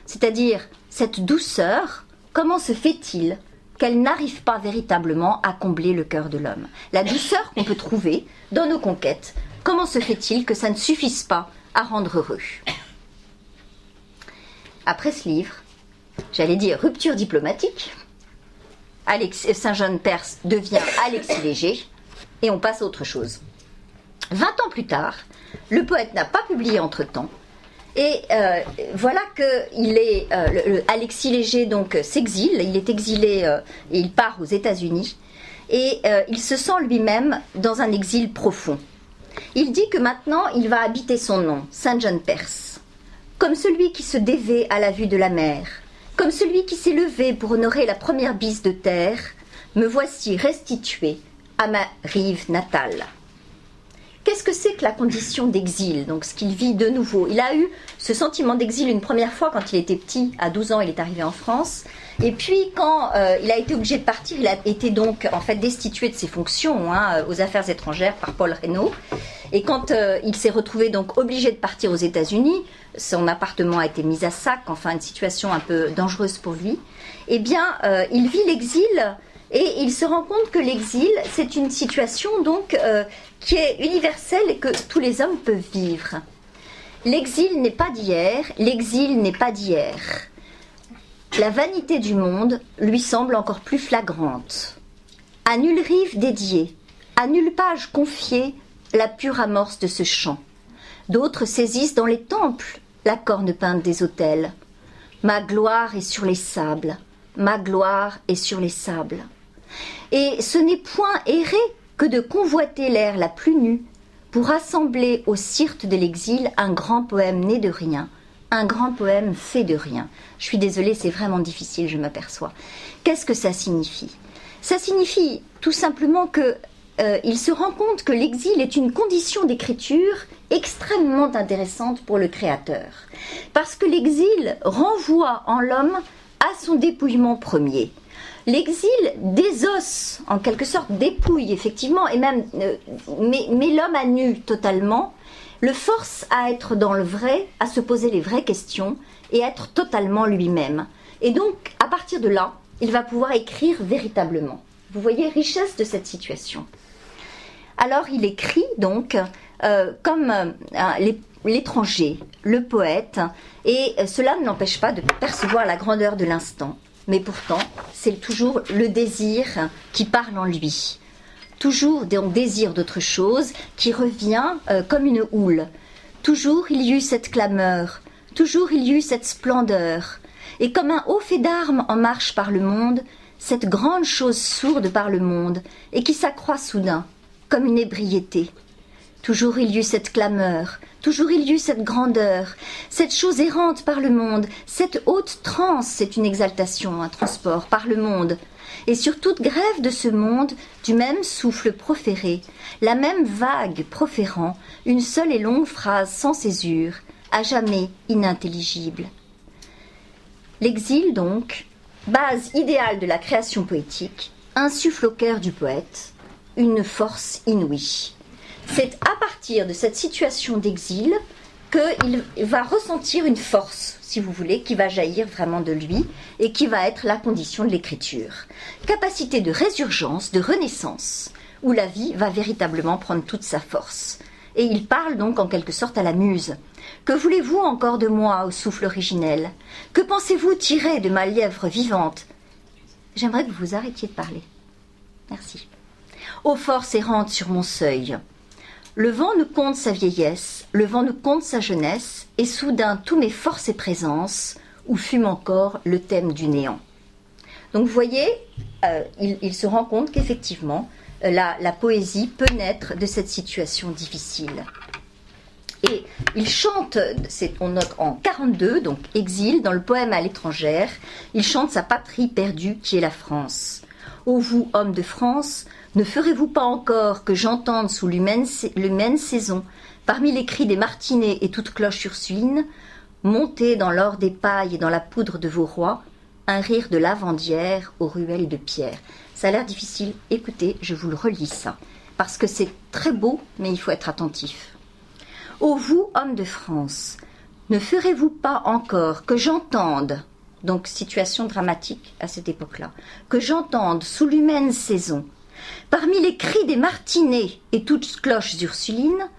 C'est-à-dire, cette douceur, comment se fait-il qu'elle n'arrive pas véritablement à combler le cœur de l'homme ? La douceur qu'on peut trouver dans nos conquêtes, comment se fait-il que ça ne suffise pas à rendre heureux ? Après ce livre, j'allais dire rupture diplomatique, Saint John Perse devient Alexis Léger et on passe à autre chose. 20 ans plus tard, le poète n'a pas publié entre-temps. Et voilà que Alexis Léger donc s'exile, il est exilé et il part aux États-Unis. Et il se sent lui-même dans un exil profond. Il dit que maintenant il va habiter son nom, Saint John Perse, comme celui qui se dévait à la vue de la mer, comme celui qui s'est levé pour honorer la première bise de terre, me voici restitué à ma rive natale. Qu'est-ce que c'est que la condition d'exil? Donc ce qu'il vit de nouveau. Il a eu ce sentiment d'exil une première fois quand il était petit, à 12 ans, il est arrivé en France. Et puis quand il a été obligé de partir, il a été donc en fait destitué de ses fonctions aux affaires étrangères par Paul Reynaud. Et quand il s'est retrouvé donc obligé de partir aux États-Unis, son appartement a été mis à sac, enfin une situation un peu dangereuse pour lui. Eh bien, il vit l'exil et il se rend compte que l'exil, c'est une situation donc qui est universelle et que tous les hommes peuvent vivre. L'exil n'est pas d'hier, l'exil n'est pas d'hier. La vanité du monde lui semble encore plus flagrante. À nulle rive dédiée, à nulle page confiée, la pure amorce de ce chant. D'autres saisissent dans les temples la corne peinte des autels. Ma gloire est sur les sables, ma gloire est sur les sables. Et ce n'est point errer que de convoiter l'air la plus nue pour rassembler au syrte de l'exil un grand poème né de rien, un grand poème fait de rien. Je suis désolée, c'est vraiment difficile, je m'aperçois. Qu'est-ce que ça signifie? Ça signifie tout simplement que il se rend compte que l'exil est une condition d'écriture extrêmement intéressante pour le créateur. Parce que l'exil renvoie en l'homme à son dépouillement premier. L'exil désosse, en quelque sorte dépouille effectivement, et même met l'homme à nu totalement, le force à être dans le vrai, à se poser les vraies questions et à être totalement lui-même. Et donc, à partir de là, il va pouvoir écrire véritablement. Vous voyez, richesse de cette situation. Alors, il écrit donc comme l'étranger, le poète, et cela ne l'empêche pas de percevoir la grandeur de l'instant. Mais pourtant, c'est toujours le désir qui parle en lui. Toujours un désir d'autre chose qui revient comme une houle. Toujours il y eut cette clameur, toujours il y eut cette splendeur. Et comme un haut fait d'armes en marche par le monde, cette grande chose sourde par le monde, et qui s'accroît soudain, comme une ébriété. Toujours il y eut cette clameur, toujours il y eut cette grandeur, cette chose errante par le monde, cette haute transe, c'est une exaltation, un transport par le monde. Et sur toute grève de ce monde, du même souffle proféré, la même vague proférant, une seule et longue phrase sans césure, à jamais inintelligible. L'exil donc, base idéale de la création poétique, insuffle au cœur du poète une force inouïe. C'est à partir de cette situation d'exil qu'il va ressentir une force, si vous voulez, qui va jaillir vraiment de lui et qui va être la condition de l'écriture. Capacité de résurgence, de renaissance, où la vie va véritablement prendre toute sa force. Et il parle donc en quelque sorte à la muse. Que voulez-vous encore de moi, au souffle originel? Que pensez-vous tirer de ma lièvre vivante? J'aimerais que vous vous arrêtiez de parler. Merci. Ô force errante sur mon seuil. Le vent nous conte sa vieillesse, le vent nous conte sa jeunesse, et soudain tous mes forces et présences, où fume encore le thème du néant. Donc vous voyez, il se rend compte qu'effectivement, la poésie peut naître de cette situation difficile. Et il chante, on note en 42, donc exil, dans le poème à l'étrangère, il chante sa patrie perdue qui est la France. Ô vous, hommes de France, ne ferez-vous pas encore que j'entende sous l'humaine saison, parmi les cris des martinets et toutes cloches ursulines, monter dans l'or des pailles et dans la poudre de vos rois, un rire de lavandière aux ruelles de pierre. Ça a l'air difficile, écoutez, je vous le relis ça, parce que c'est très beau, mais il faut être attentif. Ô vous, hommes de France, ne ferez-vous pas encore que j'entende, donc situation dramatique à cette époque-là, que j'entende sous l'humaine saison, parmi les cris des martinets et toutes cloches ursulines,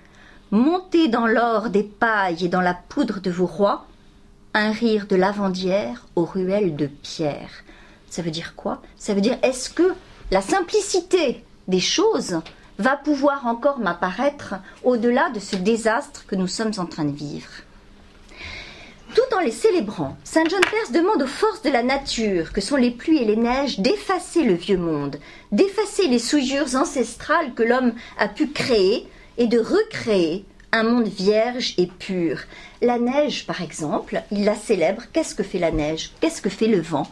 monter dans l'or des pailles et dans la poudre de vos rois, un rire de lavandière aux ruelles de pierre. Ça veut dire quoi? Ça veut dire, est-ce que la simplicité des choses va pouvoir encore m'apparaître au-delà de ce désastre que nous sommes en train de vivre. Tout en les célébrant, Saint John Perse demande aux forces de la nature, que sont les pluies et les neiges, d'effacer le vieux monde, d'effacer les souillures ancestrales que l'homme a pu créer et de recréer un monde vierge et pur. La neige, par exemple, il la célèbre. Qu'est-ce que fait la neige? Qu'est-ce que fait le vent?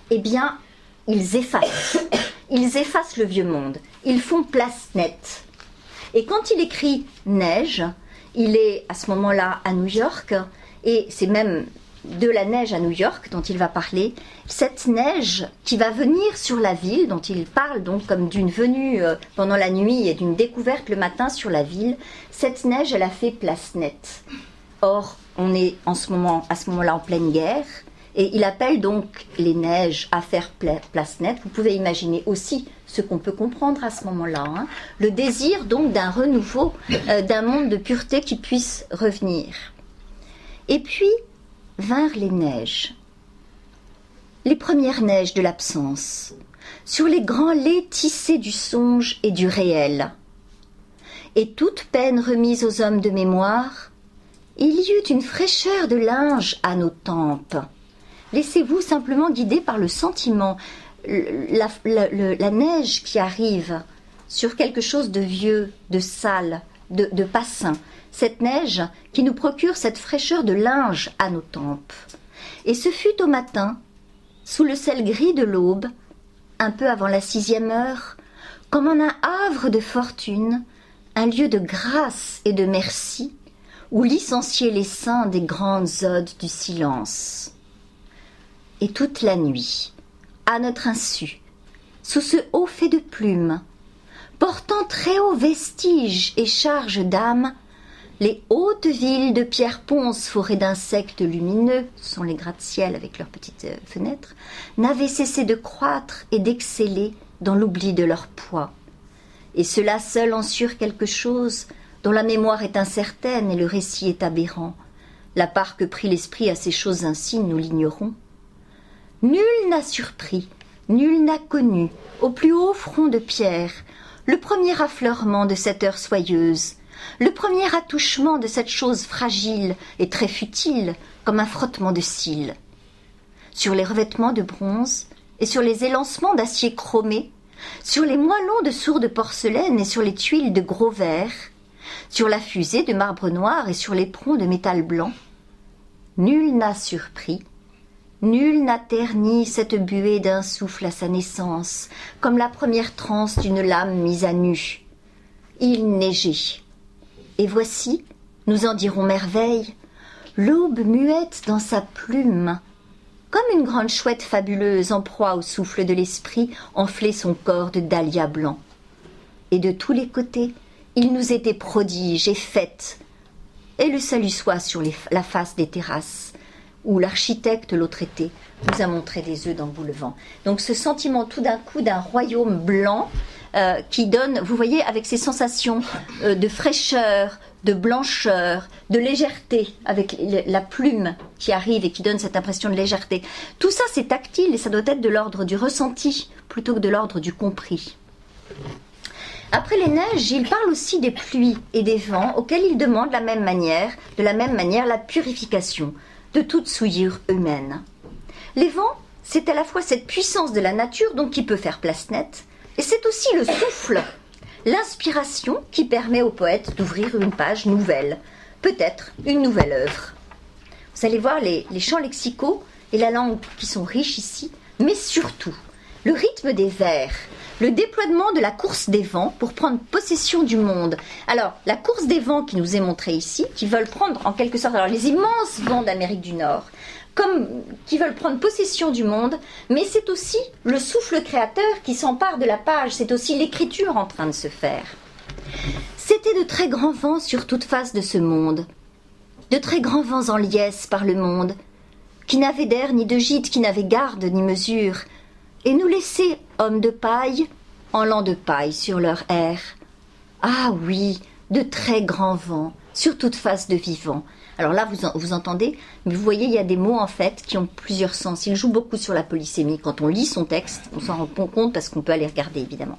Eh bien, ils effacent. Ils effacent le vieux monde. Ils font place nette. Et quand il écrit neige, il est à ce moment-là à New York, et c'est même de la neige à New York dont il va parler, cette neige qui va venir sur la ville, dont il parle donc comme d'une venue pendant la nuit et d'une découverte le matin sur la ville, cette neige, elle a fait place nette. Or, on est à ce moment-là en pleine guerre, et il appelle donc les neiges à faire place nette. Vous pouvez imaginer aussi ce qu'on peut comprendre à ce moment-là, hein, le désir donc d'un renouveau, d'un monde de pureté qui puisse revenir. Et puis vinrent les neiges, les premières neiges de l'absence, sur les grands laits tissés du songe et du réel. Et toute peine remise aux hommes de mémoire, il y eut une fraîcheur de linge à nos tempes. Laissez-vous simplement guider par le sentiment, la neige qui arrive sur quelque chose de vieux, de sale, de passin. Cette neige qui nous procure cette fraîcheur de linge à nos tempes. Et ce fut au matin, sous le ciel gris de l'aube, un peu avant la 6e heure, comme en un havre de fortune, un lieu de grâce et de merci, où licencier les saints des grandes odes du silence. Et toute la nuit, à notre insu, sous ce haut fait de plumes, portant très haut vestige et charge d'âme, les hautes villes de pierre ponce forées d'insectes lumineux, ce sont les gratte-ciel avec leurs petites fenêtres, n'avaient cessé de croître et d'exceller dans l'oubli de leur poids. Et cela seul en sûre quelque chose dont la mémoire est incertaine et le récit est aberrant. La part que prit l'esprit à ces choses ainsi, nous l'ignorons. Nul n'a surpris, nul n'a connu, au plus haut front de pierre, le premier affleurement de cette heure soyeuse, le premier attouchement de cette chose fragile et très futile, comme un frottement de cils. Sur les revêtements de bronze et sur les élancements d'acier chromé, sur les moellons de sourde porcelaine et sur les tuiles de gros verre, sur la fusée de marbre noir et sur l'éperon de métal blanc, nul n'a surpris, nul n'a terni cette buée d'un souffle à sa naissance, comme la première transe d'une lame mise à nu. Il neigeait. Et voici, nous en dirons merveille, l'aube muette dans sa plume, comme une grande chouette fabuleuse en proie au souffle de l'esprit enflait son corps de dahlia blanc. Et de tous les côtés, il nous était prodige et fête. Et le salut soit sur la face des terrasses, où l'architecte l'autre été nous a montré des œufs d'emboulevent. Donc ce sentiment tout d'un coup d'un royaume blanc qui donne, vous voyez, avec ces sensations de fraîcheur, de blancheur, de légèreté, avec la plume qui arrive et qui donne cette impression de légèreté. Tout ça, c'est tactile et ça doit être de l'ordre du ressenti plutôt que de l'ordre du compris. Après les neiges, il parle aussi des pluies et des vents auxquels il demande de la même manière la purification de toute souillure humaine. Les vents, c'est à la fois cette puissance de la nature donc qui peut faire place nette, et c'est aussi le souffle, l'inspiration qui permet au poète d'ouvrir une page nouvelle, peut-être une nouvelle œuvre. Vous allez voir les champs lexicaux et la langue qui sont riches ici, mais surtout le rythme des vers, le déploiement de la course des vents pour prendre possession du monde. Alors, la course des vents qui nous est montrée ici, qui veulent prendre en quelque sorte les immenses vents d'Amérique du Nord, qui veulent prendre possession du monde, mais c'est aussi le souffle créateur qui s'empare de la page, c'est aussi l'écriture en train de se faire. C'était de très grands vents sur toute face de ce monde, de très grands vents en liesse par le monde, qui n'avaient d'air ni de gîte, qui n'avaient garde ni mesure, et nous laissaient, hommes de paille, en lans de paille sur leur air. Ah oui, de très grands vents, sur toute face de vivant. Alors là, vous entendez, mais vous voyez, il y a des mots en fait qui ont plusieurs sens. Il joue beaucoup sur la polysémie. Quand on lit son texte, on s'en rend compte parce qu'on peut aller regarder évidemment.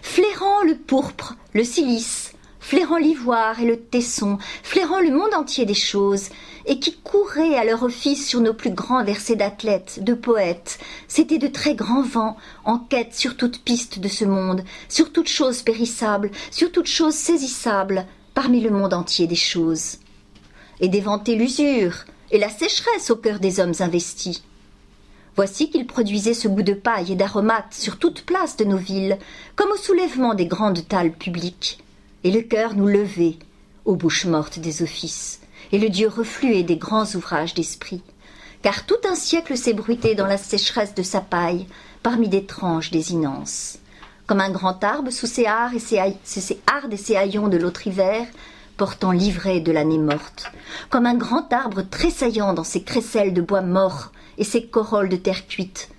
flairant le pourpre, le cilice, flairant l'ivoire et le tesson, flairant le monde entier des choses, et qui couraient à leur office sur nos plus grands versets d'athlètes, de poètes. C'étaient de très grands vents, en quête sur toute piste de ce monde, sur toute chose périssable, sur toute chose saisissable, parmi le monde entier des choses. Et d'éventer l'usure et la sécheresse au cœur des hommes investis. Voici qu'ils produisaient ce goût de paille et d'aromates sur toute place de nos villes, comme au soulèvement des grandes talles publiques, et le cœur nous levait aux bouches mortes des offices, et le Dieu refluait des grands ouvrages d'esprit, car tout un siècle s'est bruité dans la sécheresse de sa paille, parmi d'étranges désinences. Comme un grand arbre sous ses hardes et ses haillons de l'autre hiver, portant l'ivraie de l'année morte, comme un grand arbre tressaillant dans ses crécelles de bois mort et ses corolles de terre cuite,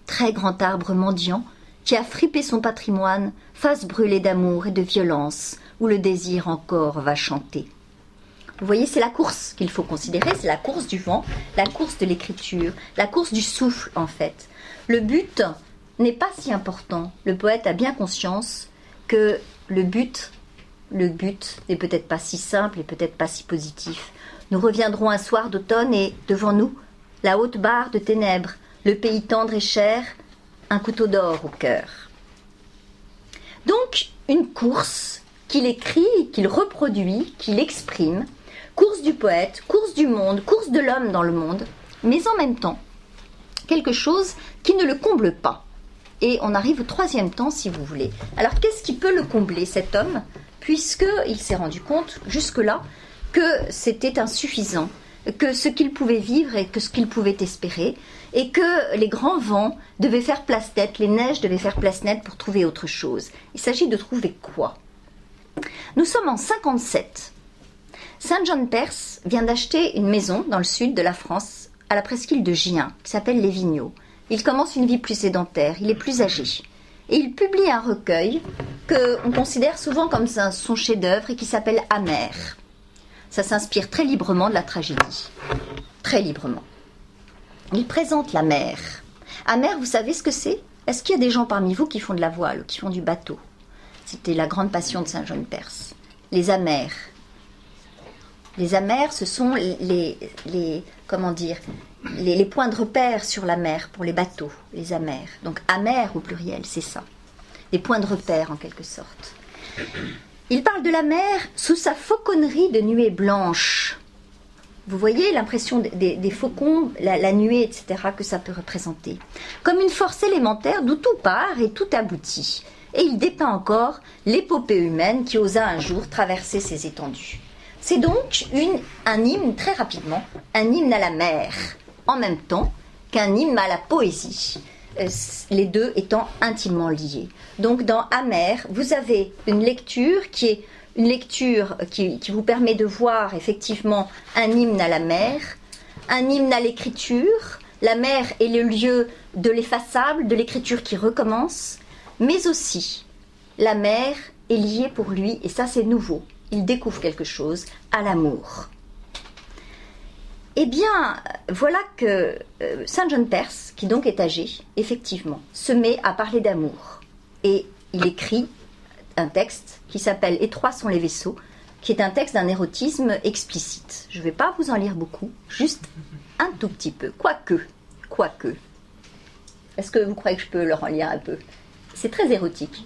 très grand arbre mendiant qui a fripé son patrimoine, face brûlée d'amour et de violence, où le désir encore va chanter. Vous voyez, c'est la course qu'il faut considérer, c'est la course du vent, la course de l'écriture, la course du souffle en fait. Le but n'est pas si important. Le poète a bien conscience que le but n'est peut-être pas si simple et peut-être pas si positif. Nous reviendrons un soir d'automne et, devant nous, la haute barre de ténèbres, le pays tendre et cher, un couteau d'or au cœur. Donc, une course qu'il écrit, qu'il reproduit, qu'il exprime, course du poète, course du monde, course de l'homme dans le monde, mais en même temps, quelque chose qui ne le comble pas. Et on arrive au troisième temps, si vous voulez. Alors, qu'est-ce qui peut le combler, cet homme, puisqu'il s'est rendu compte, jusque-là, que c'était insuffisant, que ce qu'il pouvait vivre et que ce qu'il pouvait espérer, et que les grands vents devaient faire place nette, les neiges devaient faire place nette pour trouver autre chose. Il s'agit de trouver quoi? Nous sommes en 57. Saint John Perse vient d'acheter une maison dans le sud de la France, à la presqu'île de Gien, qui s'appelle Les Vigneaux. Il commence une vie plus sédentaire, il est plus âgé. Et il publie un recueil qu'on considère souvent comme son chef-d'œuvre et qui s'appelle Amer. Ça s'inspire très librement de la tragédie. Très librement. Il présente la mer. Amer, vous savez ce que c'est? Est-ce qu'il y a des gens parmi vous qui font de la voile, qui font du bateau? C'était la grande passion de Saint John Perse. Les amers. Les amers, ce sont les points de repère sur la mer pour les bateaux, les amers. Donc amers au pluriel, c'est ça. Des points de repère en quelque sorte. Il parle de la mer sous sa fauconnerie de nuées blanches. Vous voyez l'impression des faucons, la nuée, etc., que ça peut représenter. Comme une force élémentaire d'où tout part et tout aboutit. Et il dépeint encore l'épopée humaine qui osa un jour traverser ces étendues. C'est donc un hymne, très rapidement, un hymne à la mer, en même temps qu'un hymne à la poésie, les deux étant intimement liés. Donc dans Amer, vous avez une lecture qui vous permet de voir effectivement un hymne à la mer, un hymne à l'écriture. La mer est le lieu de l'effaçable, de l'écriture qui recommence, mais aussi la mer est liée pour lui, et ça c'est nouveau, il découvre quelque chose, à l'amour. Eh bien, voilà que Saint John Perse, qui donc est âgé, effectivement, se met à parler d'amour. Et il écrit un texte qui s'appelle « Étroits sont les vaisseaux », qui est un texte d'un érotisme explicite. Je ne vais pas vous en lire beaucoup, juste un tout petit peu, quoique. Est-ce que vous croyez que je peux leur en lire un peu? C'est très érotique.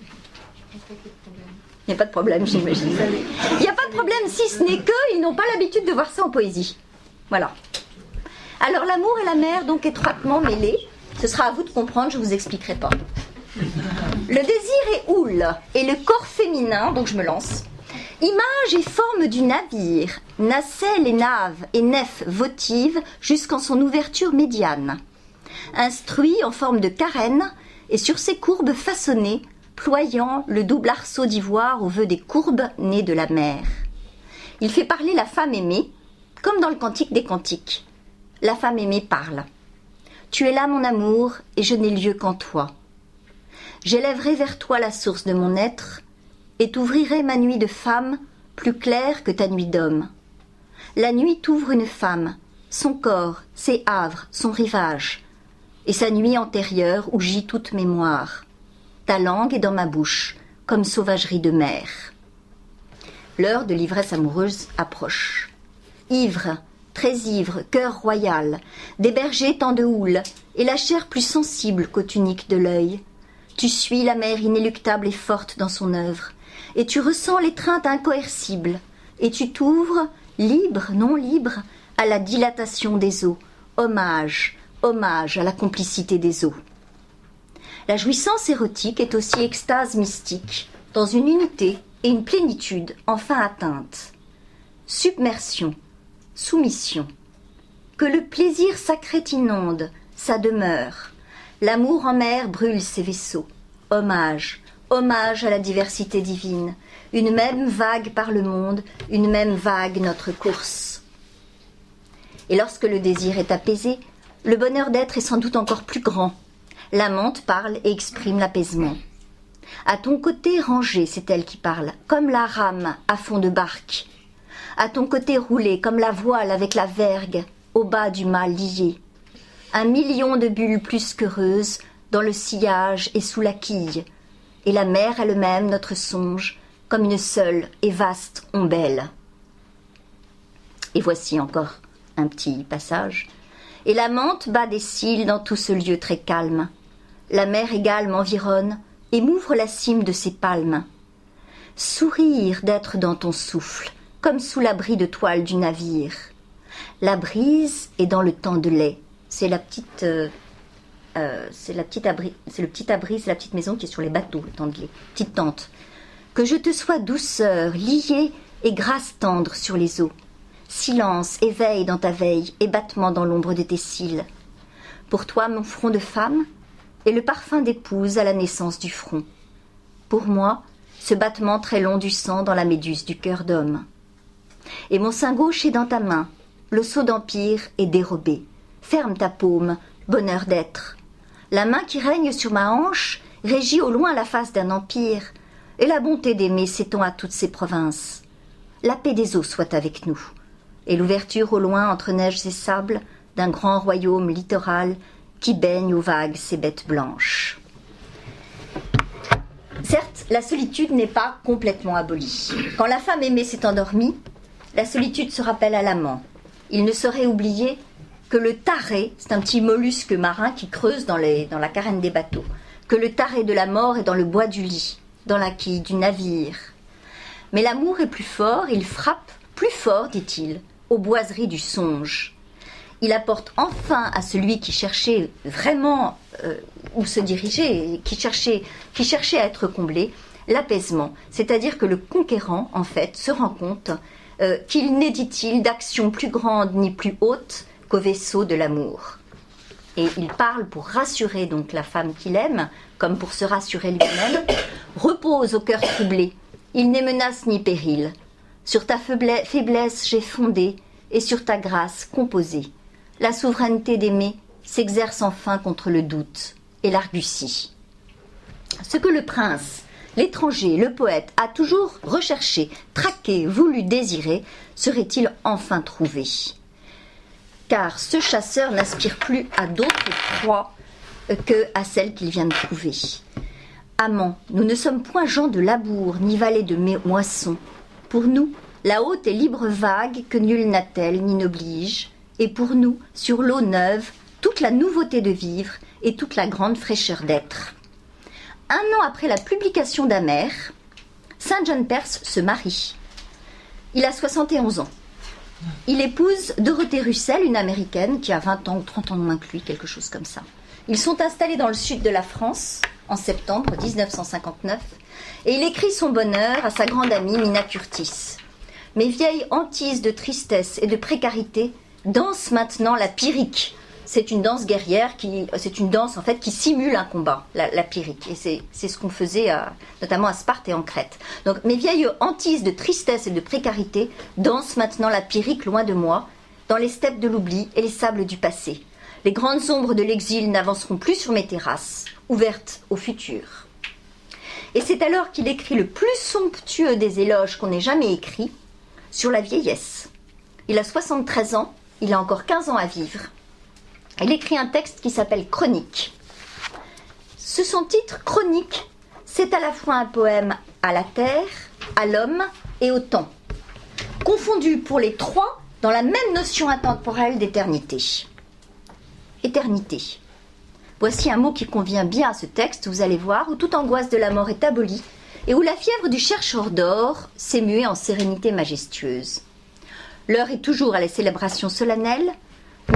Il n'y a pas de problème, j'imagine. Il n'y a pas de problème, si ce n'est qu'ils n'ont pas l'habitude de voir ça en poésie. Voilà. Alors l'amour et la mer, donc étroitement mêlés, ce sera à vous de comprendre, je ne vous expliquerai pas. Le désir est houle, et le corps féminin, donc je me lance. Image et forme du navire, nacelle et nave et nef votive jusqu'en son ouverture médiane. Instruit en forme de carène, et sur ses courbes façonnées, ployant le double arceau d'ivoire au vœu des courbes nées de la mer. Il fait parler la femme aimée, comme dans le Cantique des Cantiques. La femme aimée parle. Tu es là, mon amour, et je n'ai lieu qu'en toi. J'élèverai vers toi la source de mon être, et t'ouvrirai ma nuit de femme plus claire que ta nuit d'homme. La nuit t'ouvre une femme, son corps, ses havres, son rivage, et sa nuit antérieure où gît toute mémoire. Ta langue est dans ma bouche, comme sauvagerie de mer. L'heure de l'ivresse amoureuse approche. Ivre, très ivre, cœur royal, des bergers tant de houle, et la chair plus sensible qu'aux tuniques de l'œil. Tu suis la mer inéluctable et forte dans son œuvre, et tu ressens l'étreinte incoercible, et tu t'ouvres, libre, non libre, à la dilatation des eaux. Hommage, hommage à la complicité des eaux. La jouissance érotique est aussi extase mystique, dans une unité et une plénitude enfin atteinte. Submersion, soumission. Que le plaisir sacré inonde sa demeure. L'amour en mer brûle ses vaisseaux. Hommage, hommage à la diversité divine. Une même vague par le monde, une même vague notre course. Et lorsque le désir est apaisé, le bonheur d'être est sans doute encore plus grand. L'amante parle et exprime l'apaisement. À ton côté rangée, c'est elle qui parle, comme la rame à fond de barque. À ton côté roulée, comme la voile avec la vergue, au bas du mât lié. 1 million de bulles plus qu'heureuses, dans le sillage et sous la quille. Et la mer elle-même, notre songe, comme une seule et vaste ombelle. Et voici encore un petit passage. Et la menthe bat des cils dans tout ce lieu très calme. La mer égale m'environne et m'ouvre la cime de ses palmes. Sourire d'être dans ton souffle, comme sous l'abri de toile du navire. La brise est dans le temps de lait. C'est le petit abri, c'est la petite maison qui est sur les bateaux, le temps de lait. Petite tente. Que je te sois douceur, liée et grâce tendre sur les eaux. Silence, éveil dans ta veille et battement dans l'ombre de tes cils. Pour toi, mon front de femme est le parfum d'épouse à la naissance du front. Pour moi, ce battement très long du sang dans la méduse du cœur d'homme. Et mon sein gauche est dans ta main, le sceau d'empire est dérobé. Ferme ta paume, bonheur d'être. La main qui règne sur ma hanche régit au loin la face d'un empire, et la bonté d'aimer s'étend à toutes ces provinces. La paix des eaux soit avec nous, et l'ouverture au loin entre neiges et sable d'un grand royaume littoral qui baigne aux vagues ses bêtes blanches. Certes, la solitude n'est pas complètement abolie. Quand la femme aimée s'est endormie, la solitude se rappelle à l'amant. Il ne saurait oublier que le taré, c'est un petit mollusque marin qui creuse dans la carène des bateaux, que le taré de la mort est dans le bois du lit, dans la quille du navire. Mais l'amour est plus fort, il frappe plus fort, dit-il, aux boiseries du songe. Il apporte enfin à celui qui cherchait vraiment où se diriger, qui cherchait à être comblé, l'apaisement. C'est-à-dire que le conquérant, en fait, se rend compte qu'il n'est, dit-il, d'action plus grande ni plus haute qu'au vaisseau de l'amour. Et il parle pour rassurer donc la femme qu'il aime, comme pour se rassurer lui-même. Repose au cœur troublé, il n'est menace ni péril. Sur ta faiblesse j'ai fondé, et sur ta grâce composé. La souveraineté d'aimer s'exerce enfin contre le doute et l'argutie. Ce que le prince, l'étranger, le poète a toujours recherché, traqué, voulu, désiré, serait-il enfin trouvé ? Car ce chasseur n'aspire plus à d'autres proies que à celle qu'il vient de trouver. Amants, nous ne sommes point gens de labour, ni valets de moisson. Pour nous, la haute et libre vague que nul n'attelle ni n'oblige, et pour nous, sur l'eau neuve, toute la nouveauté de vivre et toute la grande fraîcheur d'être. 1 an après la publication d'Amer, Saint John Perse se marie. Il a 71 ans. Il épouse Dorothée Russell, une américaine qui a 20 ans ou 30 ans de moins que lui, quelque chose comme ça. Ils sont installés dans le sud de la France en septembre 1959 et il écrit son bonheur à sa grande amie Mina Curtis. Mes vieilles hantises de tristesse et de précarité dansent maintenant la pyrrhique. C'est une danse guerrière, c'est une danse en fait qui simule un combat, la pyrrhique. Et c'est ce qu'on faisait notamment à Sparte et en Crète. Donc mes vieilles hantises de tristesse et de précarité dansent maintenant la pyrrhique loin de moi, dans les steppes de l'oubli et les sables du passé. Les grandes ombres de l'exil n'avanceront plus sur mes terrasses, ouvertes au futur. Et c'est alors qu'il écrit le plus somptueux des éloges qu'on ait jamais écrit sur la vieillesse. Il a 73 ans, il a encore 15 ans à vivre. Il écrit un texte qui s'appelle Chronique. Son titre, Chronique, C'est à la fois un poème à la terre, à l'homme et au temps, confondu pour les trois dans la même notion intemporelle d'éternité. Éternité. Voici un mot qui convient bien à ce texte, vous allez voir, où toute angoisse de la mort est abolie et où la fièvre du chercheur d'or s'est muée en sérénité majestueuse. L'heure est toujours à la célébration solennelle,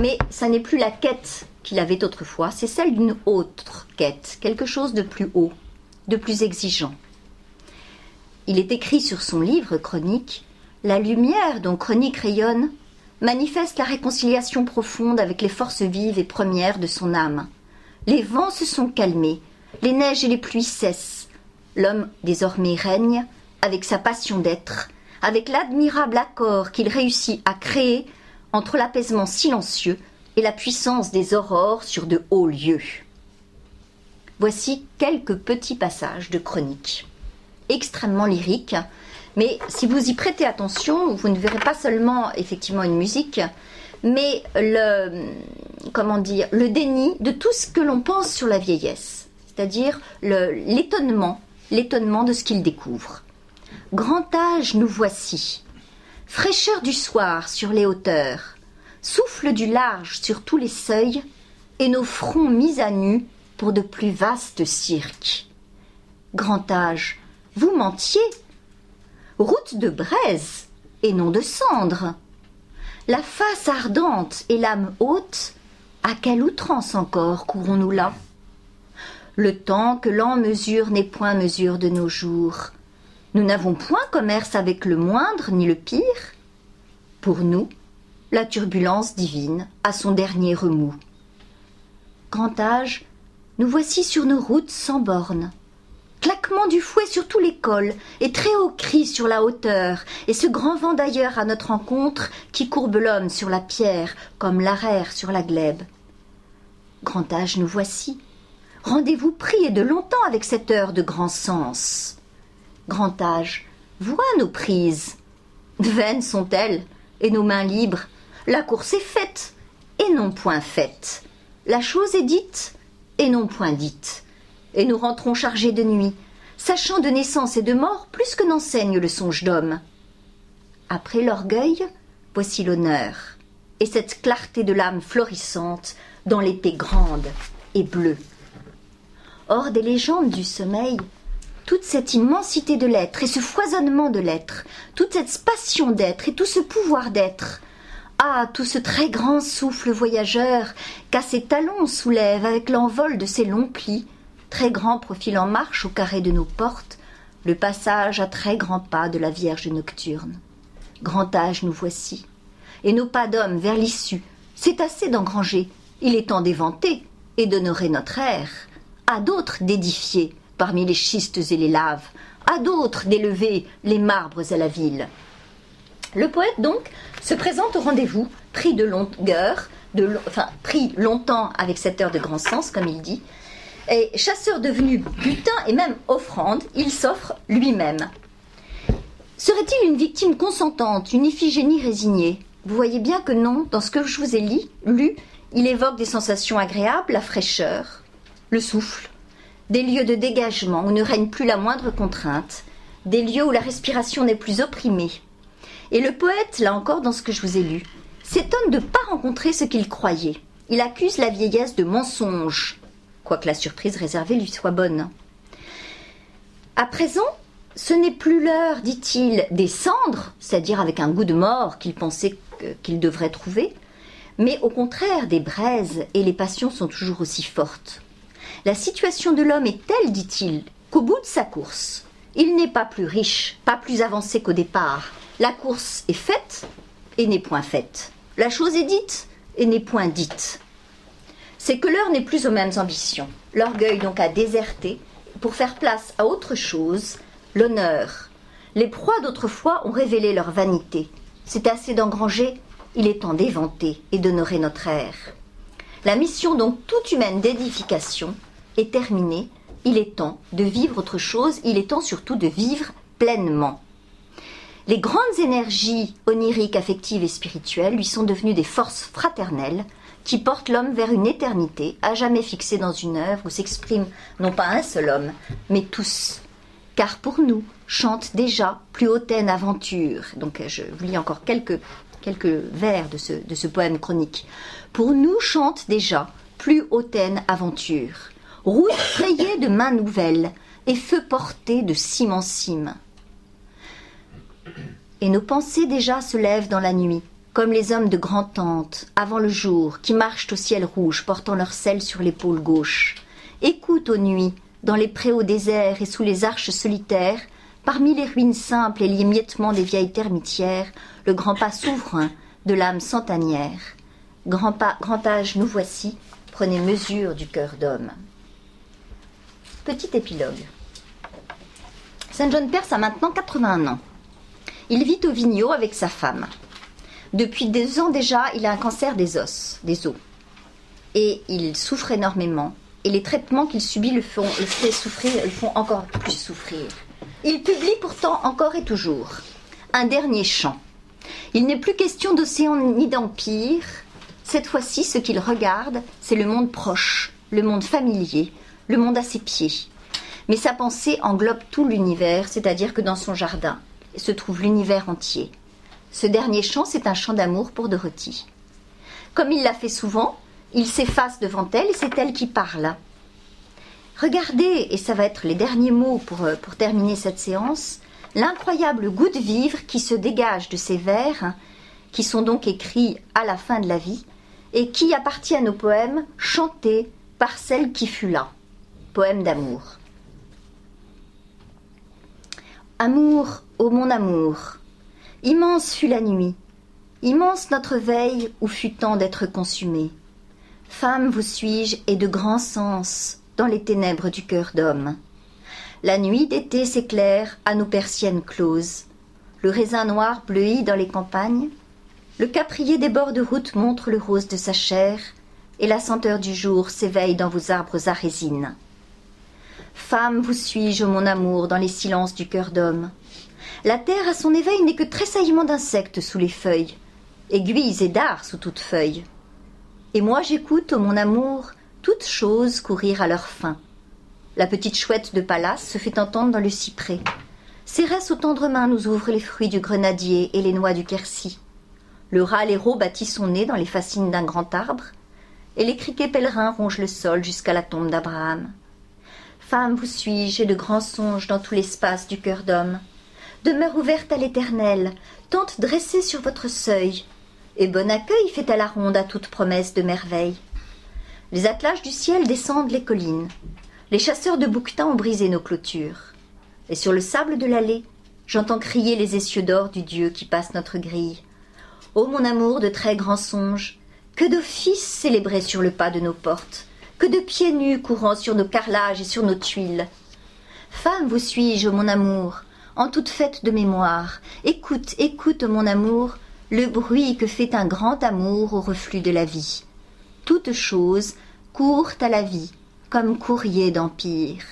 mais ça n'est plus la quête qu'il avait autrefois, c'est celle d'une autre quête, quelque chose de plus haut, de plus exigeant. Il est écrit sur son livre Chronique, la lumière dont Chronique rayonne manifeste la réconciliation profonde avec les forces vives et premières de son âme. Les vents se sont calmés, les neiges et les pluies cessent. L'homme désormais règne avec sa passion d'être, avec l'admirable accord qu'il réussit à créer entre l'apaisement silencieux et la puissance des aurores sur de hauts lieux. Voici quelques petits passages de Chronique, extrêmement lyriques, mais si vous y prêtez attention, vous ne verrez pas seulement effectivement une musique, mais le déni de tout ce que l'on pense sur la vieillesse, c'est-à-dire l'étonnement de ce qu'il découvre. Grand âge nous voici, fraîcheur du soir sur les hauteurs, souffle du large sur tous les seuils, et nos fronts mis à nu pour de plus vastes cirques. Grand âge, vous mentiez, route de braise et non de cendre, la face ardente et l'âme haute, à quelle outrance encore courons-nous là? Le temps que l'an mesure n'est point mesure de nos jours. Nous n'avons point commerce avec le moindre ni le pire. Pour nous, la turbulence divine a son dernier remous. Grand âge, nous voici sur nos routes sans bornes. Claquement du fouet sur tous les cols, et très haut cri sur la hauteur, et ce grand vent d'ailleurs à notre rencontre qui courbe l'homme sur la pierre, comme l'arère sur la glèbe. Grand âge, nous voici. Rendez-vous pris et de longtemps avec cette heure de grand sens. Grand âge, vois nos prises. Vaines sont-elles, et nos mains libres. La course est faite, et non point faite. La chose est dite, et non point dite. Et nous rentrons chargés de nuit, sachant de naissance et de mort plus que n'enseigne le songe d'homme. Après l'orgueil, voici l'honneur, et cette clarté de l'âme florissante dans l'épée grande et bleue. Hors des légendes du sommeil, toute cette immensité de l'être et ce foisonnement de l'être, toute cette passion d'être et tout ce pouvoir d'être, ah, tout ce très grand souffle voyageur qu'à ses talons soulève avec l'envol de ses longs plis, très grand profil en marche au carré de nos portes, le passage à très grands pas de la Vierge nocturne. Grand âge nous voici, et nos pas d'hommes vers l'issue, c'est assez d'engranger, il est temps d'éventer et d'honorer notre ère, à d'autres d'édifier parmi les schistes et les laves, à d'autres d'élever les marbres à la ville. Le poète donc se présente au rendez-vous, pris de longueur, pris longtemps avec cette heure de grand sens, comme il dit, et chasseur devenu butin et même offrande, il s'offre lui-même. Serait-il une victime consentante, une Iphigénie résignée? Vous voyez bien que non, dans ce que je vous ai lu, il évoque des sensations agréables, la fraîcheur, le souffle, des lieux de dégagement où ne règne plus la moindre contrainte, des lieux où la respiration n'est plus opprimée. Et le poète, là encore dans ce que je vous ai lu, s'étonne de ne pas rencontrer ce qu'il croyait. Il accuse la vieillesse de mensonge, quoique la surprise réservée lui soit bonne. À présent, ce n'est plus l'heure, dit-il, des cendres, c'est-à-dire avec un goût de mort qu'il pensait qu'il devrait trouver, mais au contraire des braises, et les passions sont toujours aussi fortes. La situation de l'homme est telle, dit-il, qu'au bout de sa course, il n'est pas plus riche, pas plus avancé qu'au départ. La course est faite et n'est point faite. La chose est dite et n'est point dite. C'est que l'heure n'est plus aux mêmes ambitions. L'orgueil donc a déserté pour faire place à autre chose, l'honneur. Les proies d'autrefois ont révélé leur vanité. C'est assez d'engranger, il est temps d'éventer et d'honorer notre ère. La mission donc toute humaine d'édification est terminée. Il est temps de vivre autre chose, il est temps surtout de vivre pleinement. Les grandes énergies oniriques, affectives et spirituelles lui sont devenues des forces fraternelles qui porte l'homme vers une éternité, à jamais fixée dans une œuvre où s'exprime non pas un seul homme, mais tous. Car pour nous, chante déjà plus hautaine aventure. Donc je vous lis encore quelques vers de ce poème chronique. Pour nous chante déjà plus hautaine aventure, route frayée de mains nouvelles et feu porté de cime en cime. Et nos pensées déjà se lèvent dans la nuit, comme les hommes de grand-tante, avant le jour, qui marchent au ciel rouge, portant leur sel sur l'épaule gauche. Écoute aux nuits, dans les préaux déserts et sous les arches solitaires, parmi les ruines simples et l'émiettement des vieilles termitières, le grand pas souverain de l'âme centenière. Grand âge, nous voici, prenez mesure du cœur d'homme. Petit épilogue. Saint John Perse a maintenant 81 ans. Il vit au Vigneault avec sa femme. Depuis 2 ans déjà, il a un cancer des os. Et il souffre énormément. Et les traitements qu'il subit le font encore plus souffrir. Il publie pourtant encore et toujours un dernier chant. Il n'est plus question d'océan ni d'empire. Cette fois-ci, ce qu'il regarde, c'est le monde proche, le monde familier, le monde à ses pieds. Mais sa pensée englobe tout l'univers, c'est-à-dire que dans son jardin se trouve l'univers entier. Ce dernier chant, c'est un chant d'amour pour Dorothy. Comme il l'a fait souvent, il s'efface devant elle et c'est elle qui parle. Regardez, et ça va être les derniers mots pour terminer cette séance, l'incroyable goût de vivre qui se dégage de ces vers, qui sont donc écrits à la fin de la vie, et qui appartiennent au poème chanté par celle qui fut là. Poème d'amour. Amour, ô mon amour, immense fut la nuit, immense notre veille où fut temps d'être consumé. Femme vous suis-je et de grands sens dans les ténèbres du cœur d'homme. La nuit d'été s'éclaire à nos persiennes closes. Le raisin noir bleuit dans les campagnes. Le caprier des bords de route montre le rose de sa chair, et la senteur du jour s'éveille dans vos arbres à résine. Femme vous suis-je, mon amour, dans les silences du cœur d'homme. La terre à son éveil n'est que tressaillement d'insectes sous les feuilles, aiguilles et dards sous toute feuille. Et moi j'écoute, ô mon amour, toutes choses courir à leur fin. La petite chouette de Pallas se fait entendre dans le cyprès. Cérès aux tendres mains nous ouvre les fruits du grenadier et les noix du quercy. Le rat l'héraut bâtit son nez dans les fascines d'un grand arbre, et les criquets pèlerins rongent le sol jusqu'à la tombe d'Abraham. Femme vous suis-je et de grands songes dans tout l'espace du cœur d'homme. Demeure ouverte à l'éternel, tente dressée sur votre seuil, et bon accueil fait à la ronde à toute promesse de merveille. Les attelages du ciel descendent les collines, les chasseurs de bouquetins ont brisé nos clôtures, et sur le sable de l'allée, j'entends crier les essieux d'or du Dieu qui passe notre grille. Ô mon amour de très grands songes, que d'offices célébrés sur le pas de nos portes, que de pieds nus courant sur nos carrelages et sur nos tuiles. Femme vous suis-je, mon amour, en toute fête de mémoire. Écoute, écoute, mon amour, le bruit que fait un grand amour au reflux de la vie. Toutes choses courent à la vie, comme courrier d'empire.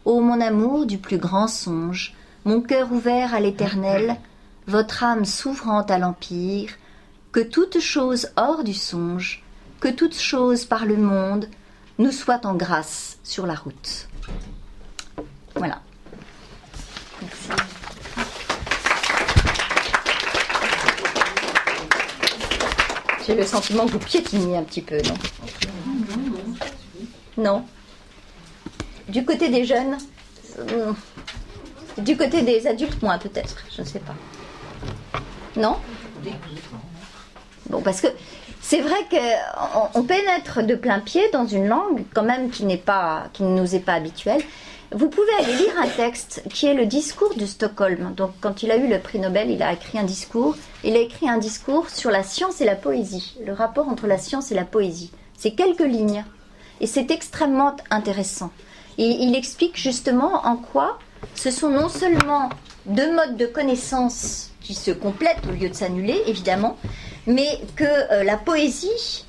Ô mon amour du plus grand songe, mon cœur ouvert à l'éternel, votre âme s'ouvrant à l'empire, que toute chose hors du songe, que toute chose par le monde, nous soit en grâce sur la route. Voilà. Merci. J'ai le sentiment que vous piétinez un petit peu, non ? Non. Du côté des jeunes, du côté des adultes, moins peut-être, je ne sais pas. Non ? Bon, parce que c'est vrai qu'on pénètre de plein pied dans une langue quand même qui ne nous est pas habituelle. Vous pouvez aller lire un texte qui est le discours de Stockholm. Donc, quand il a eu le prix Nobel, il a écrit un discours. Il a écrit un discours sur la science et la poésie, le rapport entre la science et la poésie. C'est quelques lignes. Et c'est extrêmement intéressant. Et il explique justement en quoi ce sont non seulement deux modes de connaissance qui se complètent au lieu de s'annuler, évidemment, mais que la poésie,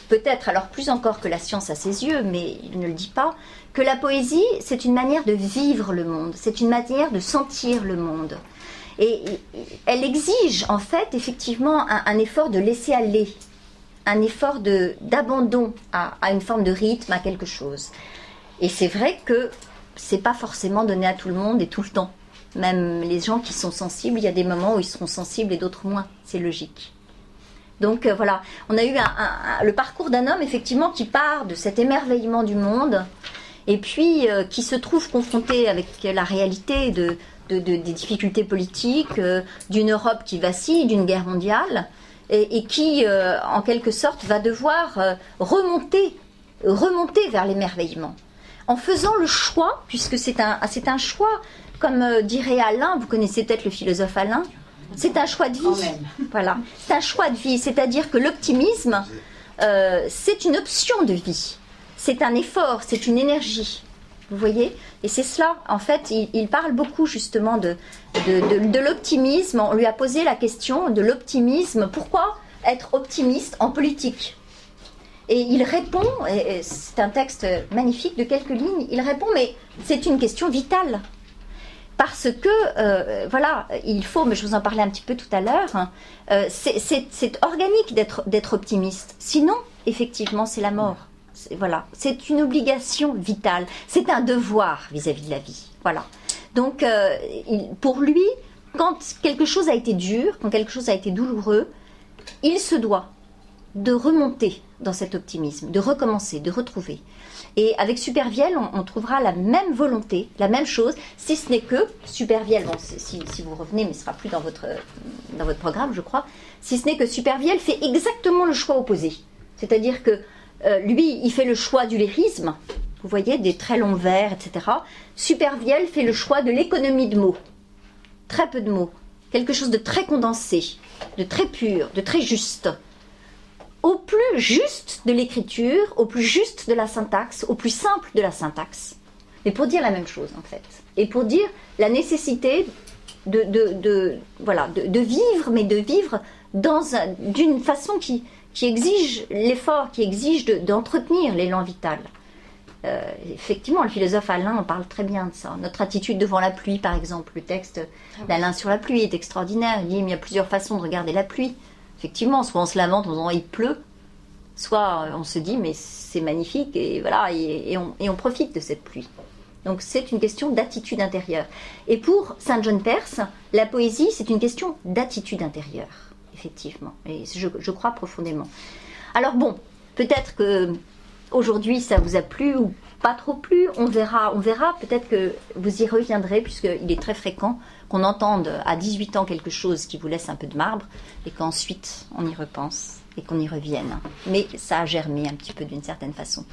peut-être alors plus encore que la science à ses yeux, mais il ne le dit pas, que la poésie, c'est une manière de vivre le monde, c'est une manière de sentir le monde. Et elle exige, en fait, effectivement, un effort de laisser aller. un effort d'abandon à une forme de rythme, à quelque chose. Et c'est vrai que c'est pas forcément donné à tout le monde et tout le temps. Même les gens qui sont sensibles, il y a des moments où ils seront sensibles et d'autres moins. C'est logique. Donc voilà, on a eu le parcours d'un homme effectivement qui part de cet émerveillement du monde et puis qui se trouve confronté avec la réalité des difficultés politiques, d'une Europe qui vacille, d'une guerre mondiale et qui en quelque sorte va devoir remonter vers l'émerveillement en faisant le choix, puisque c'est un choix, comme dirait Alain, vous connaissez peut-être le philosophe Alain. C'est un choix de vie. Voilà. C'est un choix de vie. C'est-à-dire que l'optimisme, c'est une option de vie. C'est un effort, c'est une énergie. Vous voyez ? Et c'est cela. En fait, il parle beaucoup justement de l'optimisme. On lui a posé la question de l'optimisme. Pourquoi être optimiste en politique ? Et il répond, et c'est un texte magnifique de quelques lignes, il répond, mais c'est une question vitale. Parce que, voilà, il faut, mais je vous en parlais un petit peu tout à l'heure, c'est organique d'être optimiste. Sinon, effectivement, c'est la mort. Voilà, c'est une obligation vitale. C'est un devoir vis-à-vis de la vie. Voilà. Donc, pour lui, quand quelque chose a été dur, quand quelque chose a été douloureux, il se doit de remonter dans cet optimisme, de recommencer, de retrouver. Et avec Supervielle, on trouvera la même volonté, la même chose, si ce n'est que Supervielle, bon, si vous revenez, mais ce ne sera plus dans votre programme, je crois, si ce n'est que Supervielle fait exactement le choix opposé. C'est-à-dire que lui, il fait le choix du lyrisme, vous voyez, des très longs vers, etc. Supervielle fait le choix de l'économie de mots. Très peu de mots. Quelque chose de très condensé, de très pur, de très juste. Au plus juste de l'écriture, au plus juste de la syntaxe, au plus simple de la syntaxe. Mais pour dire la même chose, en fait. Et pour dire la nécessité de vivre, mais de vivre d'une façon qui exige l'effort, qui exige d'entretenir l'élan vital. Effectivement, le philosophe Alain en parle très bien de ça. Notre attitude devant la pluie, par exemple. Le texte d'Alain sur la pluie est extraordinaire. Il dit il y a plusieurs façons de regarder la pluie. Effectivement, soit on se lamente en disant il pleut, soit on se dit mais c'est magnifique et voilà et on profite de cette pluie. Donc c'est une question d'attitude intérieure. Et pour Saint John Perse, la poésie c'est une question d'attitude intérieure, effectivement. Et je crois profondément. Alors bon, peut-être que aujourd'hui ça vous a plu ou pas trop plu, on verra. Peut-être que vous y reviendrez puisqu'il est très fréquent qu'on entende à 18 ans quelque chose qui vous laisse un peu de marbre et qu'ensuite on y repense et qu'on y revienne. Mais ça a germé un petit peu d'une certaine façon.